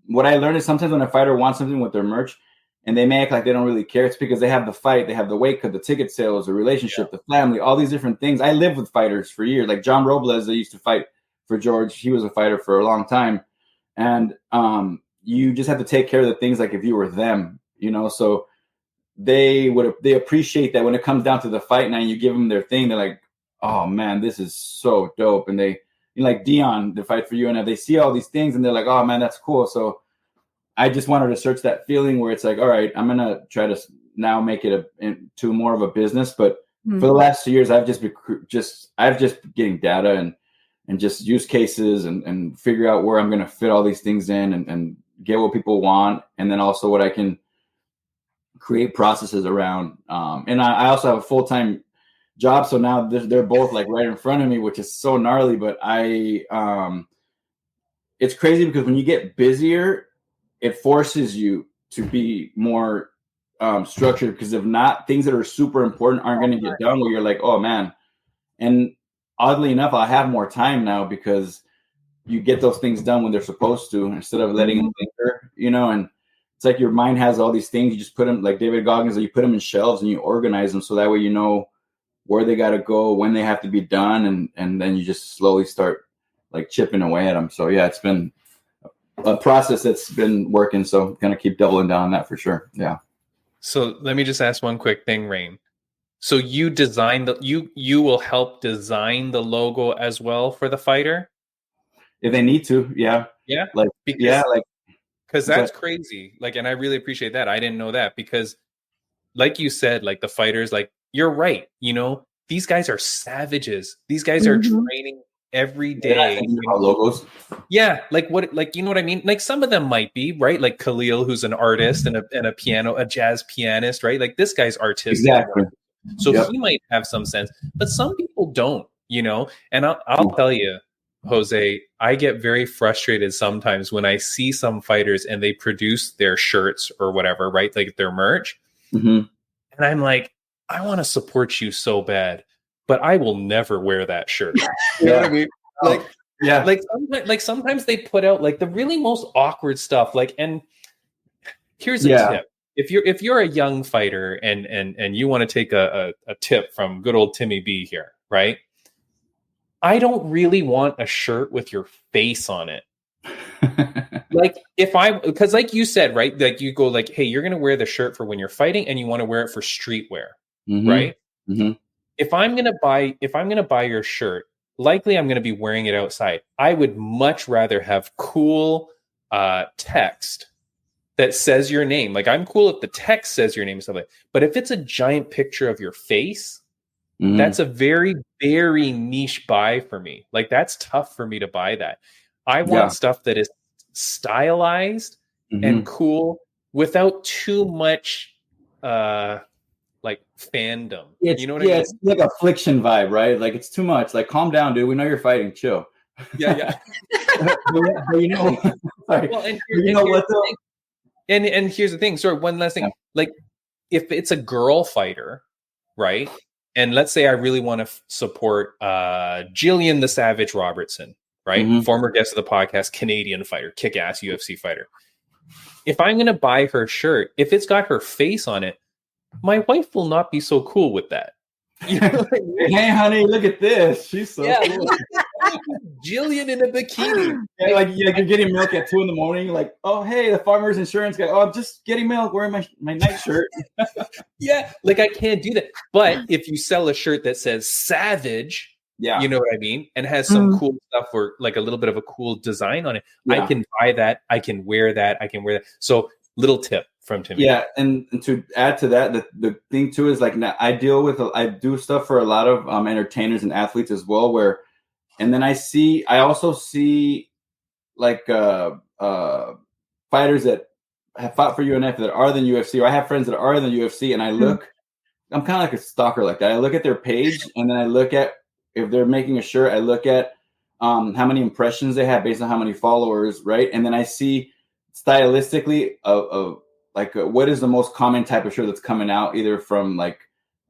what I learned is sometimes when a fighter wants something with their merch, and they may act like they don't really care, it's because they have the fight, they have the weight cut, the ticket sales, the relationship, the family, all these different things. I lived with fighters for years. Like John Robles, they used to fight for George. He was a fighter for a long time. And you just have to take care of the things like if you were them, you know. So they appreciate that when it comes down to the fight night, you give them their thing, they're like, oh man, this is so dope. And they like Dion to fight for UNF. They see all these things and they're like, oh man, that's cool. So I just wanted to search that feeling where it's like, all right, I'm gonna try to now make it to more of a business. But for the last 2 years, I've just been getting data and just use cases and figure out where I'm going to fit all these things in and get what people want. And then also what I can create processes around. And I also have a full-time job. So now they're both like right in front of me, which is so gnarly, but it's crazy because when you get busier, it forces you to be more structured, because if not, things that are super important aren't going to get done where you're like, oh man. And oddly enough, I have more time now because you get those things done when they're supposed to instead of letting them linger, and it's like your mind has all these things. You just put them, like David Goggins, you put them in shelves and you organize them so that way you know where they got to go, when they have to be done, and then you just slowly start like chipping away at them. So yeah, it's been a process that's been working. So I'm gonna keep doubling down on that for sure. Yeah. So let me just ask one quick thing, Rain. So you design you will help design the logo as well for the fighter? If they need to, yeah. Yeah. Because that's crazy. Like, and I really appreciate that. I didn't know that because like you said, like the fighters, like you're right. These guys are savages. These guys are training every day. Logos. Yeah, like you know what I mean? Like some of them might be, right? Like Khalil, who's an artist and a jazz pianist, right? Like this guy's artistic. Exactly. So he might have some sense, but some people don't, and I'll tell you, Jose, I get very frustrated sometimes when I see some fighters and they produce their shirts or whatever, right? Like their merch. And I'm like, I want to support you so bad, but I will never wear that shirt. You know what I mean? Like sometimes they put out like the really most awkward stuff. Like, and here's a tip. If you're a young fighter and you want to take a tip from good old Timmy B here, right? I don't really want a shirt with your face on it. Like because like you said, right? Like you go like, hey, you're going to wear the shirt for when you're fighting and you want to wear it for streetwear, right? If I'm going to buy your shirt, likely I'm going to be wearing it outside. I would much rather have cool text that says your name. Like I'm cool if the text says your name and stuff like that. But if it's a giant picture of your face, that's a very, very niche buy for me. Like that's tough for me to buy that. I want stuff that is stylized and cool without too much like fandom. You know what I mean? It's like a affliction vibe, right? Like it's too much. Like calm down, dude. We know you're fighting. Chill. Yeah. And here's the thing. Sorry, one last thing. Like if it's a girl fighter, right? And let's say I really want to support Jillian the Savage Robertson, right? Former guest of the podcast, Canadian fighter, kick-ass UFC fighter. If I'm going to buy her shirt, if it's got her face on it, my wife will not be so cool with that. You know what I mean? Hey, honey, look at this. She's so cool. Jillian in a bikini. Like you're getting milk at 2 a.m. Like, oh, hey, the farmer's insurance guy. Oh, I'm just getting milk, wearing my nightshirt. Yeah, like I can't do that. But if you sell a shirt that says Savage, you know what I mean, and has some cool stuff or like a little bit of a cool design on it, I can buy that. I can wear that. So little tip from Timmy. Yeah, and to add to that, the thing too is like I do stuff for a lot of entertainers and athletes as well, and then I also see like fighters that have fought for UNF that are in the UFC, or I have friends that are in the UFC, and I look, I'm kind of like a stalker like that. I look at their page, and then I look at if they're making a shirt, I look at how many impressions they have based on how many followers, right? And then I see stylistically what is the most common type of shirt that's coming out, either from like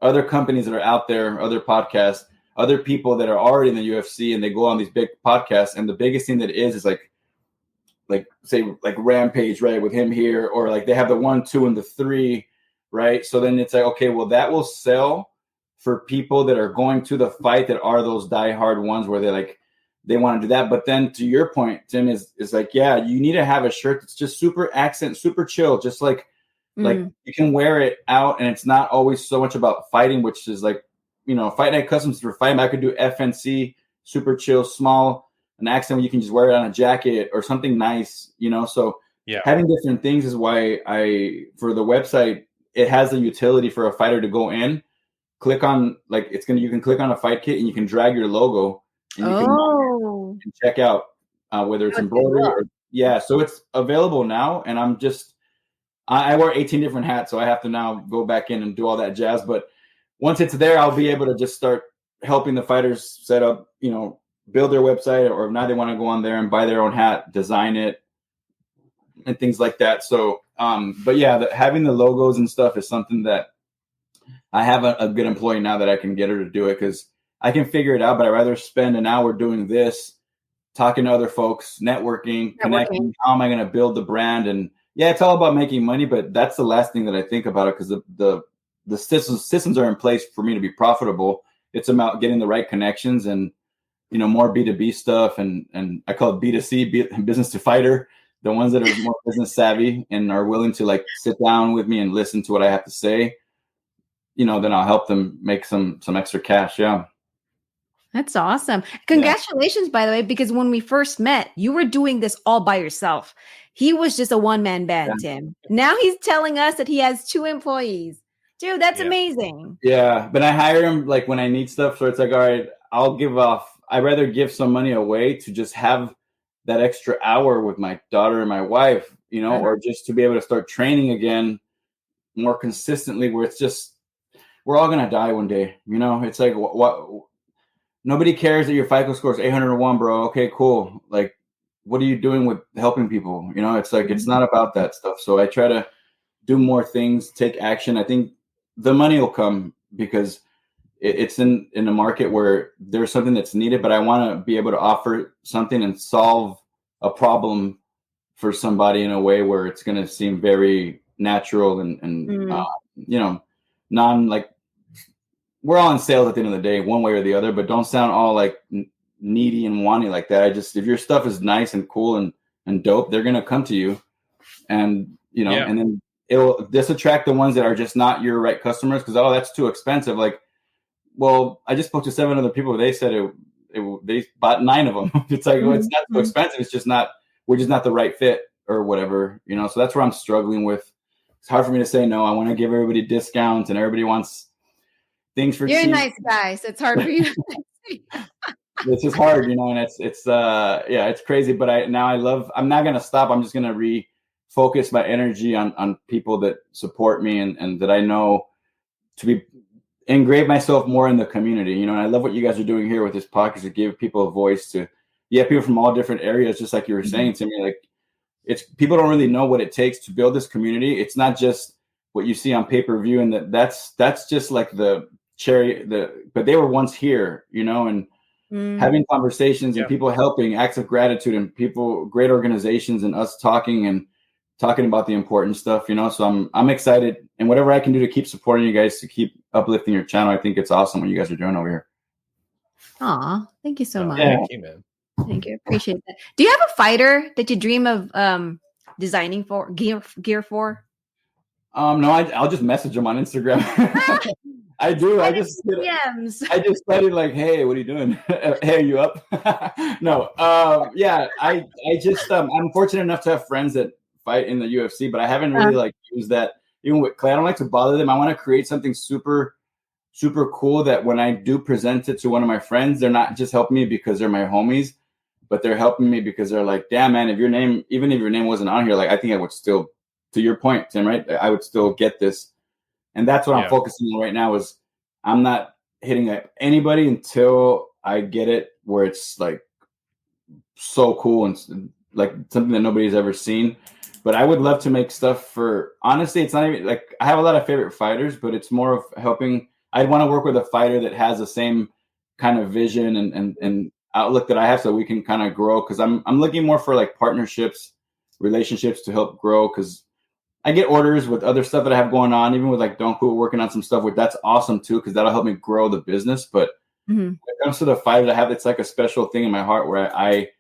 other companies that are out there, other podcasts, other people that are already in the UFC, and they go on these big podcasts. And the biggest thing that is like say like Rampage, right, with him here, or like they have the 1, 2, and the 3, right? So then it's like, okay, well that will sell for people that are going to the fight that are those diehard ones where they want to do that. But then to your point, Tim, is like, yeah, you need to have a shirt that's just super accent, super chill, just like you can wear it out, and it's not always so much about fighting, which is like, Fight Night Customs for fighting. I could do FNC, super chill, small, an accent where you can just wear it on a jacket or something nice, So having different things is why for the website, it has the utility for a fighter to go in, click on you can click on a fight kit and you can drag your logo and you can check out whether it's embroidery or so it's available now. And I wear 18 different hats, so I have to now go back in and do all that jazz. But once it's there, I'll be able to just start helping the fighters set up, build their website, or if not, they want to go on there and buy their own hat, design it, and things like that. So, but yeah, having the logos and stuff is something that I have a good employee now that I can get her to do it, because I can figure it out, but I'd rather spend an hour doing this, talking to other folks, networking, connecting. How am I going to build the brand? And yeah, it's all about making money, but that's the last thing that I think about it, because the systems are in place for me to be profitable. It's about getting the right connections and, more B2B stuff. And I call it B2C, business to fighter, the ones that are more business savvy and are willing to sit down with me and listen to what I have to say. Then I'll help them make some extra cash. Yeah. That's awesome. Congratulations, by the way, because when we first met, you were doing this all by yourself. He was just a one-man band, Tim. Now he's telling us that he has 2 employees. Dude, that's amazing. Yeah, but I hire him when I need stuff. So it's all right, I'd rather give some money away to just have that extra hour with my daughter and my wife, or just to be able to start training again more consistently, where it's just, we're all going to die one day. It's like, what? Nobody cares that your FICO score is 801, bro. Okay, cool. What are you doing with helping people? It's it's not about that stuff. So I try to do more things, take action. I think the money will come because it's in a market where there's something that's needed, but I want to be able to offer something and solve a problem for somebody in a way where it's going to seem very natural and we're all in sales at the end of the day, one way or the other, but don't sound all needy and wanty like that. If your stuff is nice and cool and dope, they're going to come to you, and, and then it'll attract the ones that are just not your right customers. Cause that's too expensive. Well, I just spoke to 7 other people. They said they bought 9 of them. It's well, it's not too expensive. It's just we're just not the right fit or whatever, so that's where I'm struggling with. It's hard for me to say no. I want to give everybody discounts and everybody wants things for You're cheap. A nice guy, so it's hard for you. It's just hard, and it's crazy, but I'm not going to stop. I'm just going to refocus my energy on people that support me and that I know to engrave myself more in the community, and I love what you guys are doing here with this podcast to give people a voice to, people from all different areas, just like you were saying to me, it's people don't really know what it takes to build this community. It's not just what you see on pay-per-view, and that's just the cherry, but they were once here, and having conversations and people helping, acts of gratitude, and people, great organizations, and us talking about the important stuff, so I'm excited, and whatever I can do to keep supporting you guys, to keep uplifting your channel. I think it's awesome what you guys are doing over here. Aw, thank you so much. Thank you, man. Thank you. Appreciate that. Do you have a fighter that you dream of designing for, gear for? No, I'll just message them on Instagram. I do. I just started hey, what are you doing? Hey, are you up? No. I just I'm fortunate enough to have friends that fight in the UFC, but I haven't really used that. Even with Clay, I don't like to bother them. I want to create something super, super cool that when I do present it to one of my friends, they're not just helping me because they're my homies, but they're helping me because they're like, damn, man, even if your name wasn't on here, I think I would still, to your point, Tim, right? I would still get this. And that's what I'm focusing on right now, is I'm not hitting anybody until I get it where it's so cool and something that nobody's ever seen. But I would love to make stuff for, honestly, it's not even I have a lot of favorite fighters, but it's more of helping. I'd want to work with a fighter that has the same kind of vision and outlook that I have, so we can kind of grow. Cause I'm looking more for partnerships, relationships to help grow. Cause I get orders with other stuff that I have going on, even with Don't Quit, working on some stuff with, that's awesome too, because that'll help me grow the business. But when it comes to the fight that I have, it's a special thing in my heart where I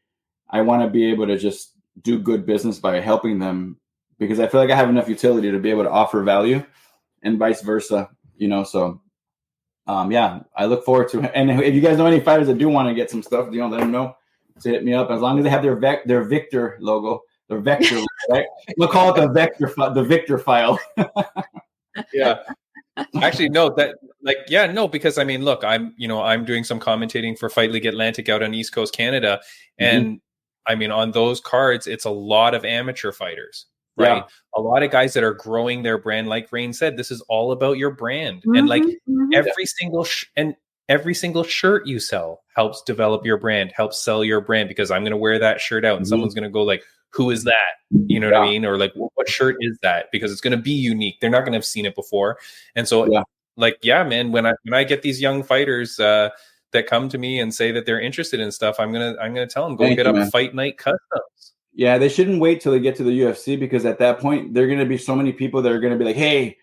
want to be able to just do good business by helping them, because I feel like I have enough utility to be able to offer value, and vice versa, So, I look forward to it. And if you guys know any fighters that do want to get some stuff, let them know. to hit me up as long as they have their Victor logo, their Vector. Right? We'll call it the Victor file. Yeah. Actually, no, because I mean, look, I'm doing some commentating for Fight League Atlantic out on East Coast Canada. And I mean, on those cards, it's a lot of amateur fighters, right? Yeah. A lot of guys that are growing their brand. Like Rain said, this is all about your brand. And like every single shirt you sell helps develop your brand, helps sell your brand, because I'm going to wear that shirt out and someone's going to go like, who is that? You know what I mean? Or like, what shirt is that? Because it's going to be unique. They're not going to have seen it before. And so man, when I get these young fighters that come to me and say that they're interested in stuff, I'm going to tell them, go hit up Fight Night Customs. Yeah. They shouldn't wait till they get to the UFC, because at that point, there are going to be so many people that are going to be like, hey,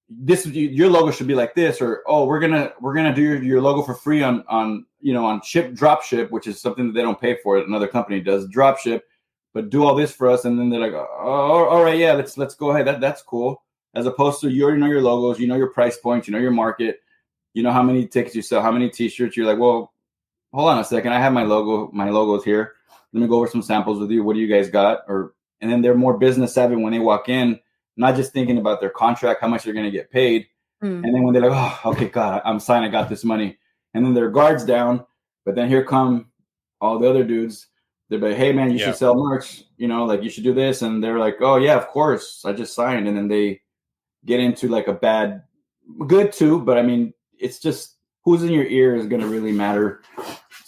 your logo should be like this, or we're gonna do your logo for free on drop ship, which is something that they don't pay for. Another company does drop ship, but do all this for us, and then they're like, oh, all right, yeah, let's go ahead. That's cool. As opposed to, you already know your logos, you know your price points, you know your market, you know how many tickets you sell, how many T-shirts. You're like, well, hold on a second, I have my logos here. Let me go over some samples with you. What do you guys got? And then they're more business savvy when they walk in, not just thinking about their contract, how much they're going to get paid. And then when they're like, oh, okay, God, I'm signed, I got this money. And then their guard's down. But then here come all the other dudes. They're like, hey, man, you should sell merch. Like you should do this. And they're like, oh, yeah, of course. I just signed. And then they get into like good too. But I mean, it's just who's in your ear is going to really matter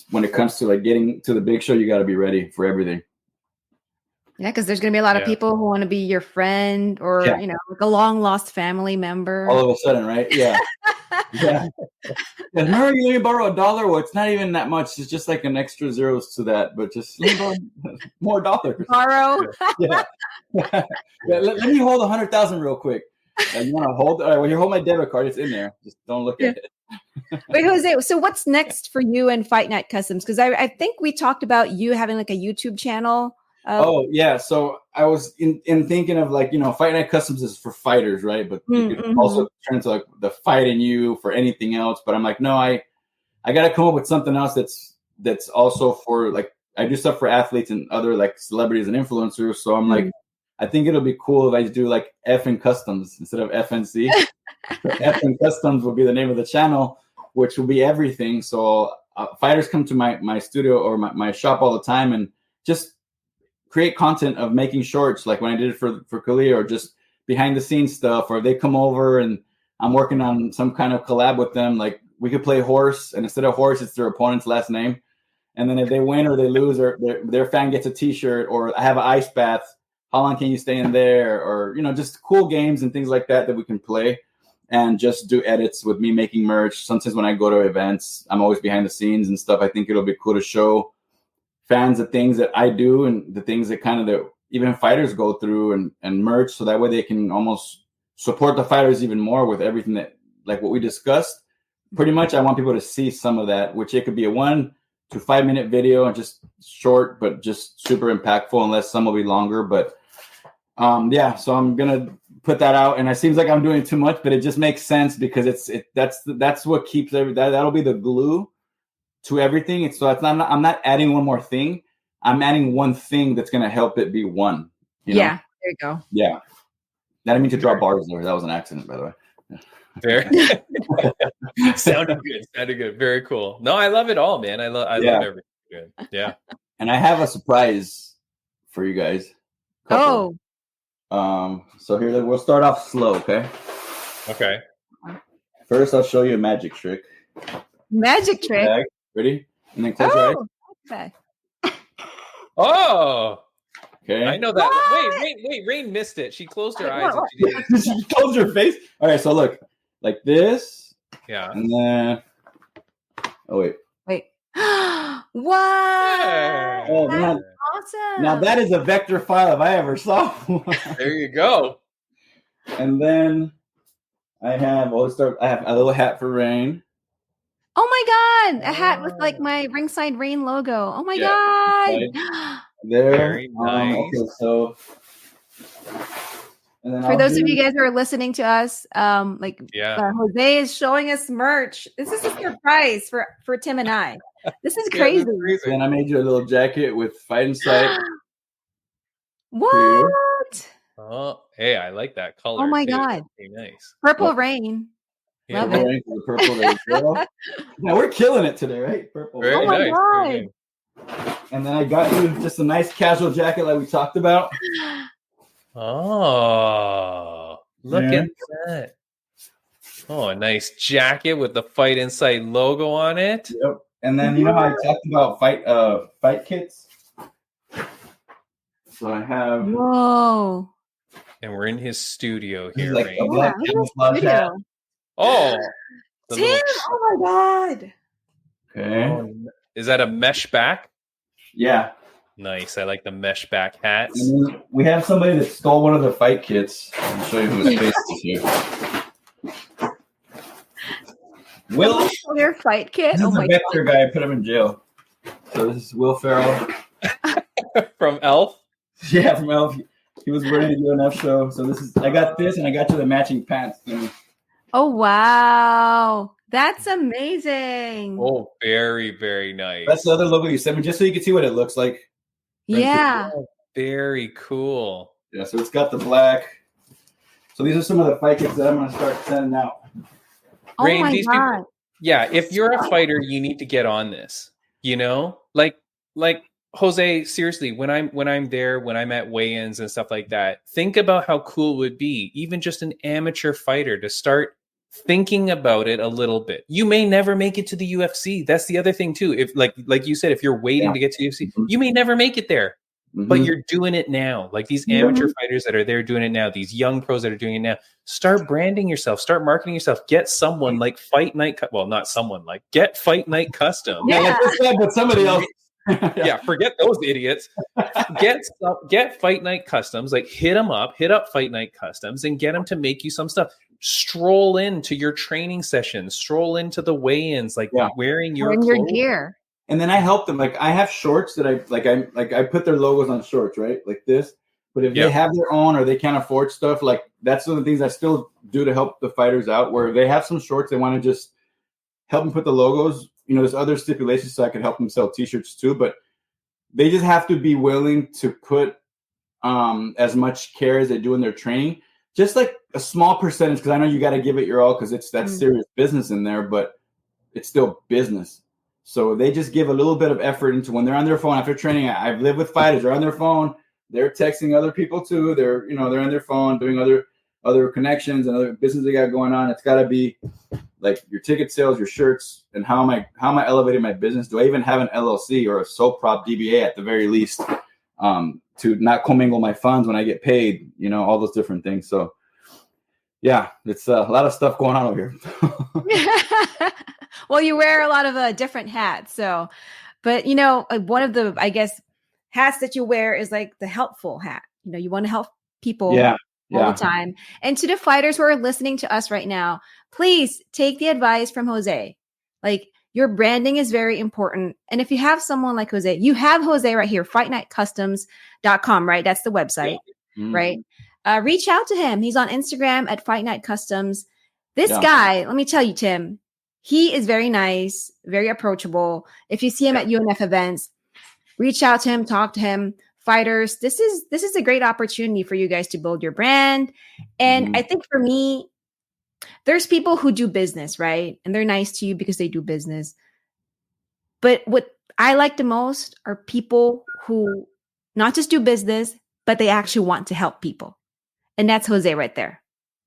when it comes to like getting to the big show. You got to be ready for everything. Yeah, because there's going to be a lot of people who want to be your friend or, like a long lost family member. All of a sudden, right? Yeah. Yeah. Remember, you let me borrow $1? Well, it's not even that much. It's just like an extra zeros to that, but just more dollars. Borrow. Yeah. Let me hold 100,000 real quick. You want to hold? All right, when you hold my debit card, it's in there. Just don't look at it. Wait, Jose, so what's next for you and Fight Night Customs? Because I think we talked about you having like a YouTube channel. So I was in thinking of like, Fight Night Customs is for fighters, right? But you can also turn into like the fight in you for anything else. But I'm like, no, I got to come up with something else that's also for like, I do stuff for athletes and other like celebrities and influencers. So I'm like, I think it'll be cool if I do like F and Customs instead of FNC. So F and Customs will be the name of the channel, which will be everything. So fighters come to my studio or my shop all the time and just create content of making shorts, like when I did it for Kalia, or just behind the scenes stuff, or they come over and I'm working on some kind of collab with them. Like we could play horse, and instead of horse, it's their opponent's last name. And then if they win or they lose, or their fan gets a T-shirt, or I have an ice bath, how long can you stay in there? Or, just cool games and things like that we can play, and just do edits with me making merch. Sometimes when I go to events, I'm always behind the scenes and stuff. I think it'll be cool to show fans the things that I do and the things that kind of that even fighters go through and merch. So that way they can almost support the fighters even more with everything that, like what we discussed. Pretty much I want people to see some of that, which it could be a 1 to 5 minute video and just short, but just super impactful, unless some will be longer. But so I'm going to put that out, and it seems like I'm doing too much, but it just makes sense because that's what keeps that'll be the glue to everything. I'm not adding one more thing. I'm adding one thing that's going to help it be one. Yeah, there you go. Yeah. I didn't mean to drop bars there. That was an accident, by the way. Very sounded good. Very cool. No, I love it all, man. I love everything. Good. Yeah. And I have a surprise for you guys. So here, we'll start off slow, okay? Okay. First, I'll show you a magic trick. Magic trick? Okay. Ready? And then close your eyes. Okay. Oh. Okay. I know that. What? Wait. Rain missed it. She closed her eyes. And she closed her face. All right. So look, like this. Yeah. And then. Oh wait. What? Yeah. Oh, that's awesome. Now that is a vector file if I ever saw one. There you go. And then I have a little hat for Rain. Oh my God. A hat with like my Ringside Rain logo. Oh my God. Right. There. Very nice. Okay, so and then for those of you guys who are listening to us, Yeah. Jose is showing us merch. This is a surprise for Tim and I. This is Yeah, crazy. this is crazy. And I made you a little jacket with Fight Insight. What? Oh, hey, I like that color. Oh my too. God. That's pretty nice. Purple rain. Yeah, Love Purple it. rain for the purple. There you go. Now we're killing it today, right? Purple. Very Oh my nice. God. Very nice. And then I got you just a nice casual jacket like we talked about. Oh, look Yeah. at that. Oh, a nice jacket with the Fight Insight logo on it. Yep. And then you know how I talked about fight kits? So I have Whoa. And we're in his studio this is here, like right? a black Yeah, camouflage hat. Oh, the Tim, little- oh my God. Okay. oh, is that a mesh back? Yeah. Nice. I like the mesh back hats. And then we have somebody that stole one of the fight kits. I'll show you whose face is here. Will, Your fight kit. this Oh is my the Vector guy. I put him in jail. So this is Will Ferrell. From Elf. Yeah, from Elf. He was wearing a UNF show. So this is I got this and I got you the matching pants. Oh wow. That's amazing. Oh, very, very nice. That's the other logo you sent me, just so you can see what it looks like. Yeah. Oh, very cool. Yeah, so it's got the black. So these are some of the fight kits that I'm going to start sending out. Oh Rain, my these God. people- yeah, if you're a fighter, you need to get on this. You know, like Jose. Seriously, when I'm there, when I'm at weigh-ins and stuff like that, think about how cool it would be, even just an amateur fighter, to start thinking about it a little bit. You may never make it to the UFC. That's the other thing too. If like you said, if you're waiting to get to UFC, you may never make it there. But you're doing it now. Like these amateur fighters that are there doing it now, these young pros that are doing it now, start branding yourself, start marketing yourself. Get someone like Fight Night. Well, not someone like, get Fight Night Custom. Yeah. Like this guy, but somebody else. Yeah, forget those idiots. Get Fight Night Customs. Like hit up Fight Night Customs and get them to make you some stuff. Stroll into your training sessions, stroll into the weigh-ins, like wearing your clothes. gear. And then I help them. Like I have shorts that I put their logos on shorts, right? Like this. But if they have their own or they can't afford stuff, like that's one of the things I still do to help the fighters out. Where they have some shorts, they want to just help them put the logos. You know, there's other stipulations so I can help them sell T-shirts too. But they just have to be willing to put as much care as they do in their training. Just like a small percentage, because I know you got to give it your all because that's serious business in there, but it's still business. So they just give a little bit of effort into when they're on their phone after training. I've lived with fighters. They're on their phone. They're texting other people too. They're on their phone doing other connections and other business they got going on. It's got to be like your ticket sales, your shirts, and how am I elevating my business? Do I even have an LLC or a sole prop DBA at the very least to not commingle my funds when I get paid? You know, all those different things. So yeah, it's a lot of stuff going on over here. Well, you wear a lot of different hats. So, but you know, one of the, I guess, hats that you wear is like the helpful hat. You know, you want to help people all the time. And to the fighters who are listening to us right now, please take the advice from Jose. Like your branding is very important. And if you have someone like Jose, you have Jose right here, fightnightcustoms.com, right? That's the website, right? Reach out to him. He's on Instagram at Fight Night Customs. This guy, let me tell you, Tim, he is very nice, very approachable. If you see him at UNF events, reach out to him, talk to him. Fighters, this is a great opportunity for you guys to build your brand. And I think for me, there's people who do business, right? And they're nice to you because they do business. But what I like the most are people who not just do business, but they actually want to help people. And that's Jose right there.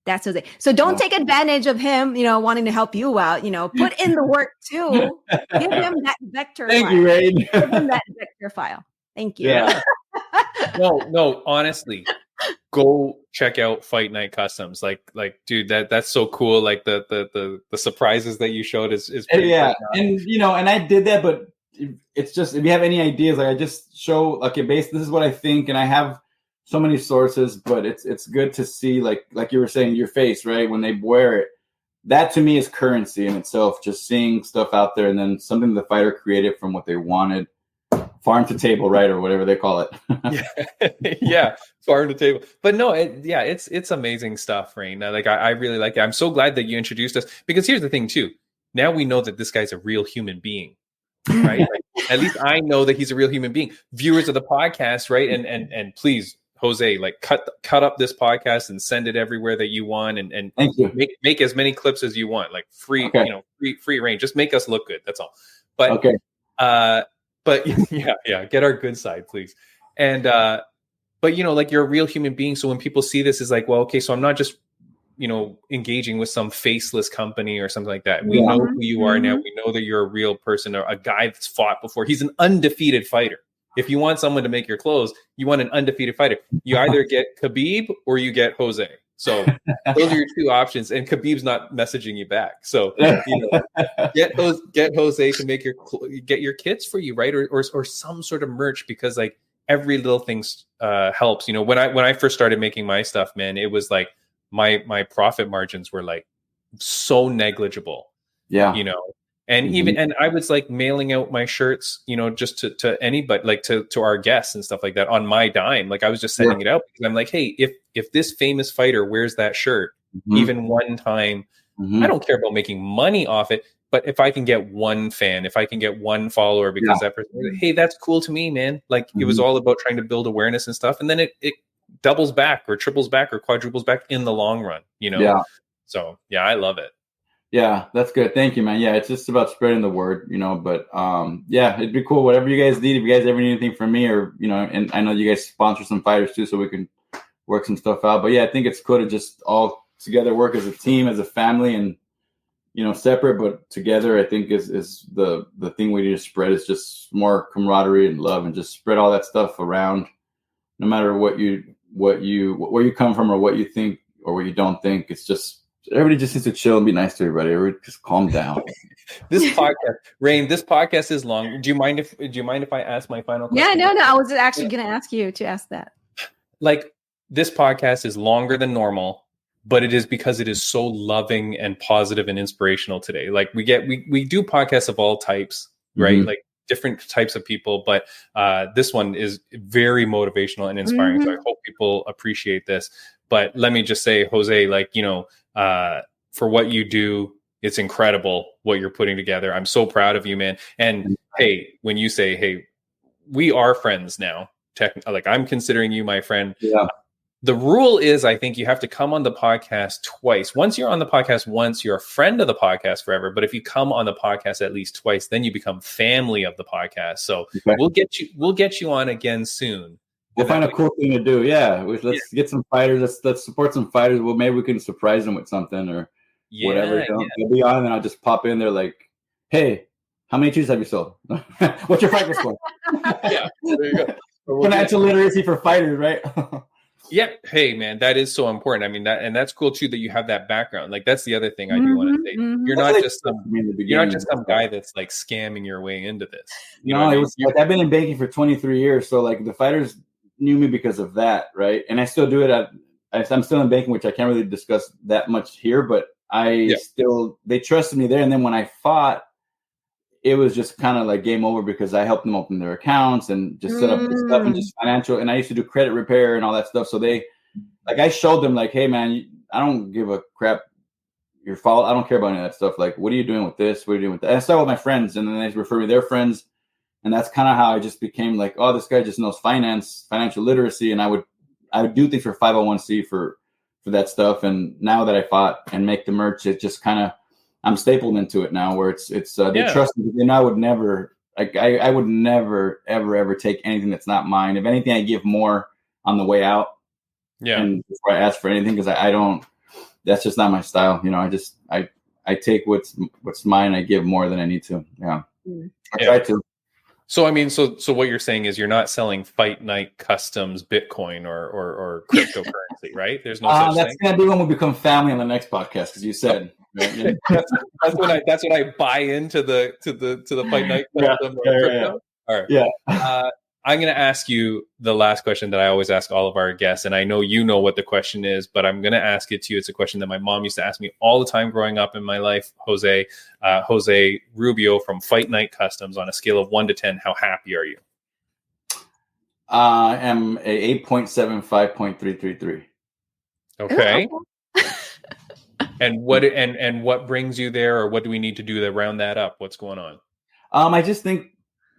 That's Jose. So don't take advantage of him, you know, wanting to help you out, you know, put in the work too. Give him that vector file. Thank you, Ray. Give him that vector file. Thank you. Yeah. No, honestly, go check out Fight Night Customs. Like, dude, that's so cool. Like the surprises that you showed is pretty and you know, and I did that, but it's just if you have any ideas, like I just show this is what I think, and I have so many sources, but it's good to see like you were saying, your face, right? When they wear it, that to me is currency in itself. Just seeing stuff out there, and then something the fighter created from what they wanted, farm to table, right, or whatever they call it. Yeah, farm to table. But no, it's amazing stuff, Rain. Like I really like it. I'm so glad that you introduced us because here's the thing too. Now we know that this guy's a real human being. right? Like, at least I know that he's a real human being. Viewers of the podcast, right? And please, Jose, like cut up this podcast and send it everywhere that you want, and Thank you. make as many clips as you want, like free, Okay. free range. Just make us look good. That's all. But Okay. but yeah, get our good side, please. And but like you're a real human being. So when people see this, is like, well, okay, so I'm not just engaging with some faceless company or something like that. We know who you are now. We know that you're a real person, or a guy that's fought before. He's an undefeated fighter. If you want someone to make your clothes, you want an undefeated fighter. You either get Khabib or you get Jose. So those are your two options. And Khabib's not messaging you back. So get Jose to make get your kits for you, right? Or some sort of merch, because like every little thing helps. When I first started making my stuff, man, it was like my profit margins were like so negligible. Yeah. And and I was like mailing out my shirts, just to anybody, like to our guests and stuff like that on my dime. Like I was just sending it out because I'm like, hey, if this famous fighter wears that shirt even one time, I don't care about making money off it. But if I can get one fan, if I can get one follower, because that person, hey, that's cool to me, man. Like it was all about trying to build awareness and stuff. And then it doubles back or triples back or quadruples back in the long run, Yeah. So yeah, I love it. Yeah, that's good. Thank you, man. Yeah, it's just about spreading the word, but yeah, it'd be cool. Whatever you guys need, if you guys ever need anything from me, or and I know you guys sponsor some fighters too, so we can work some stuff out. But yeah, I think it's cool to just all together work as a team, as a family, and separate but together. I think is the thing we need to spread, is just more camaraderie and love, and just spread all that stuff around, no matter where you come from or what you think or what you don't think. It's just everybody just needs to chill and be nice to everybody. Everybody just calm down. This podcast is long. Do you mind if I ask my final question? Yeah, no. I was actually going to ask you to ask that. Like, this podcast is longer than normal, but it is because it is so loving and positive and inspirational today. Like we do podcasts of all types, right? Like different types of people, but this one is very motivational and inspiring. So I hope people appreciate this. But let me just say, Jose, like, for what you do, it's incredible what you're putting together. I'm so proud of you, man. And hey, when you say, hey, we are friends now, like I'm considering you my friend. Yeah. The rule is, I think you have to come on the podcast twice. Once you're on the podcast once, you're a friend of the podcast forever. But if you come on the podcast at least twice, then you become family of the podcast. So we'll get you on again soon. We'll find a cool thing to do. Yeah. Let's get some fighters. Let's support some fighters. Well, maybe we can surprise them with something or whatever. They'll be on, and I'll just pop in there like, hey, how many cheese have you sold? What's your fight score? Yeah, there you go. Financial literacy for fighters, right? Yeah. Hey, man, that is so important. I mean, that's cool too that you have that background. Like that's the other thing I do want to say. You're not just some guy that's like scamming your way into this. It was like I've been in banking for 23 years, so like the fighters knew me because of that, right? And I still do it. I'm still in banking, which I can't really discuss that much here, but they trusted me there. And then when I fought, it was just kind of like game over because I helped them open their accounts and just set up the stuff and just financial. And I used to do credit repair and all that stuff. So I showed them like, hey man, I don't give a crap your fault. I don't care about any of that stuff. Like, what are you doing with this? What are you doing with that? And I started with my friends, and then they refer me to their friends. And that's kind of how I just became like, oh, this guy just knows financial literacy. And I would do things for 501c for that stuff. And now that I fought and make the merch, it just kind of, I'm stapled into it now, where it's they trust me. And I would never, I would never, ever take anything that's not mine. If anything, I give more on the way out. Yeah. And before I ask for anything, because I don't, that's just not my style. I take what's mine. I give more than I need to. Yeah. I try to. So, I mean, so what you're saying is you're not selling Fight Night Customs Bitcoin or cryptocurrency, right? There's no such that's thing. That's going to be when we become family on the next podcast, because you said. Right? that's when I buy into the Fight Night Custom crypto. All right. Yeah. I'm going to ask you the last question that I always ask all of our guests, and I know you know what the question is, but I'm going to ask it to you. It's a question that my mom used to ask me all the time growing up in my life. Jose Rubio from Fight Night Customs, on a scale of 1 to 10, how happy are you? I am a 8.75.333. Okay. And what brings you there, or what do we need to do to round that up? What's going on? I just think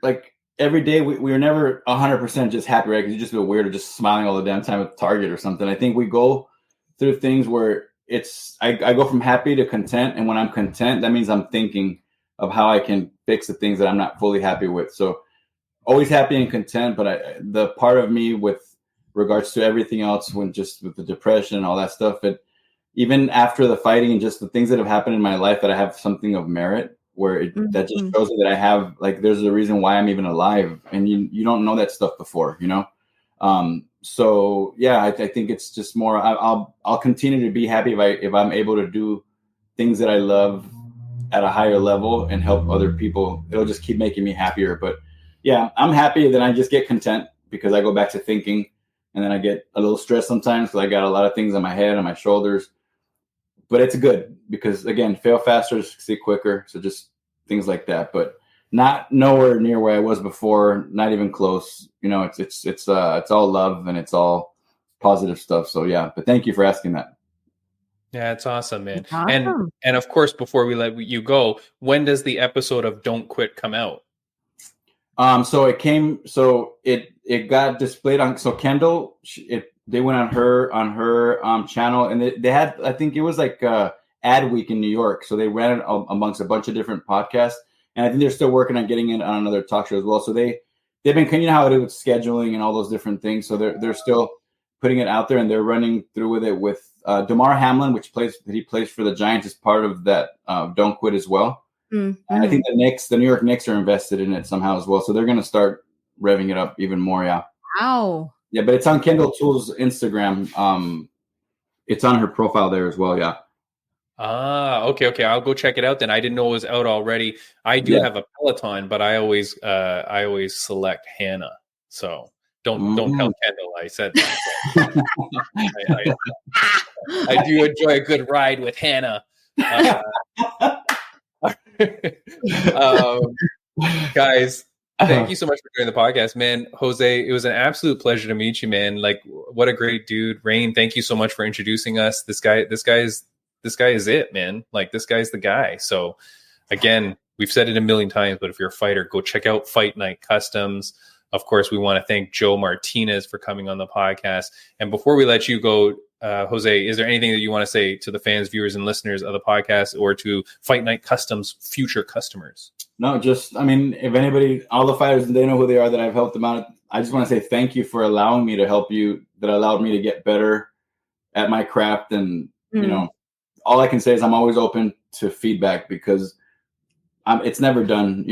like every day we were never 100% just happy, right? Because you just feel weird or just smiling all the damn time at Target or something. I think we go through things where I go from happy to content, and when I'm content, that means I'm thinking of how I can fix the things that I'm not fully happy with. So always happy and content, but the part of me with regards to everything else, when just with the depression and all that stuff, even after the fighting and just the things that have happened in my life, that I have something of merit, where that just shows me that I have, like, there's a reason why I'm even alive, and you don't know that stuff before, so yeah, I think it's just more, I'll continue to be happy if I'm able to do things that I love at a higher level and help other people. It'll just keep making me happier. But yeah, I'm happy that I just get content, because I go back to thinking, and then I get a little stressed sometimes because I got a lot of things on my head and my shoulders. But it's good because, again, fail faster, succeed quicker. So just things like that. But not nowhere near where I was before. Not even close. It's all love and it's all positive stuff. So yeah. But thank you for asking that. Yeah, it's awesome, man. Awesome. And of course, before we let you go, when does the episode of Don't Quit come out? So it got displayed on, so Kendall, they went on her channel, and they had, I think it was like ad week in New York. So they ran it amongst a bunch of different podcasts, and I think they're still working on getting it on another talk show as well. So they've been, how it is with scheduling and all those different things. So they're still putting it out there, and they're running through with it with Damar Hamlin, he plays for the Giants, as part of that Don't Quit as well. And I think the New York Knicks are invested in it somehow as well. So they're going to start revving it up even more. Yeah. Wow. Yeah, but it's on Kendall Toole's Instagram. It's on her profile there as well. Yeah. Okay. I'll go check it out then. I didn't know it was out already. I do have a Peloton, but I always select Hannah. So don't tell Kendall I said that. I do enjoy a good ride with Hannah. Guys, thank you so much for doing the podcast, man. Jose, it was an absolute pleasure to meet you, man. Like, what a great dude. Rain, thank you so much for introducing us. This guy is it, man. Like, this guy's the guy. So again, we've said it a million times, but if you're a fighter, go check out Fight Night Customs. Of course, we want to thank Joe Martinez for coming on the podcast. And before we let you go, Jose, is there anything that you want to say to the fans, viewers, and listeners of the podcast, or to Fight Night Customs future customers? No, just, if anybody, all the fighters, they know who they are, that I've helped them out. I just want to say thank you for allowing me to help you, that allowed me to get better at my craft. And, all I can say is I'm always open to feedback, because it's never done.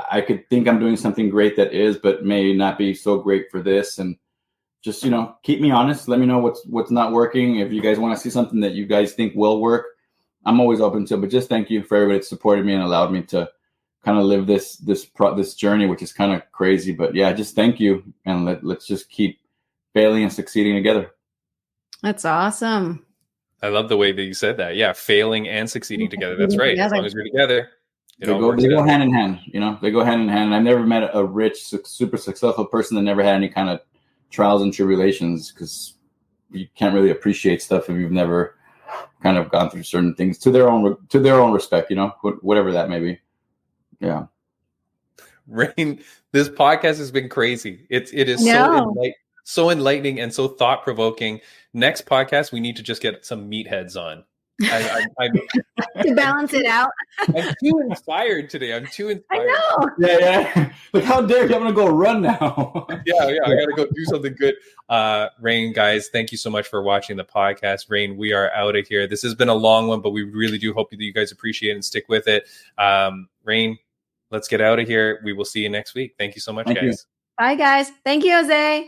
I could think I'm doing something great that is, but may not be so great for this. And just, keep me honest. Let me know what's not working. If you guys want to see something that you guys think will work, I'm always open to it. But just thank you for everybody that supported me and allowed me to kind of live this journey, which is kind of crazy. But yeah, just thank you. And let's just keep failing and succeeding together. That's awesome. I love the way that you said that. Yeah, failing and succeeding together. That's right. As long as we're together, they go hand in hand. They go hand in hand. I've never met a rich, super successful person that never had any kind of trials and tribulations, because you can't really appreciate stuff if you've never kind of gone through certain things to their own respect. Whatever that may be. Yeah. Rain, this podcast has been crazy. It is so enlightening and so thought provoking. Next podcast, we need to just get some meatheads on. I'm to balance it out. I'm too inspired today. I'm too inspired. I know. Yeah. Like, how dare you? I'm gonna go run now. Yeah. I gotta go do something good. Rain, guys, thank you so much for watching the podcast. Rain, we are out of here. This has been a long one, but we really do hope that you guys appreciate it and stick with it. Rain, let's get out of here. We will see you next week. Thank you so much, guys. Bye, guys. Thank you, Jose.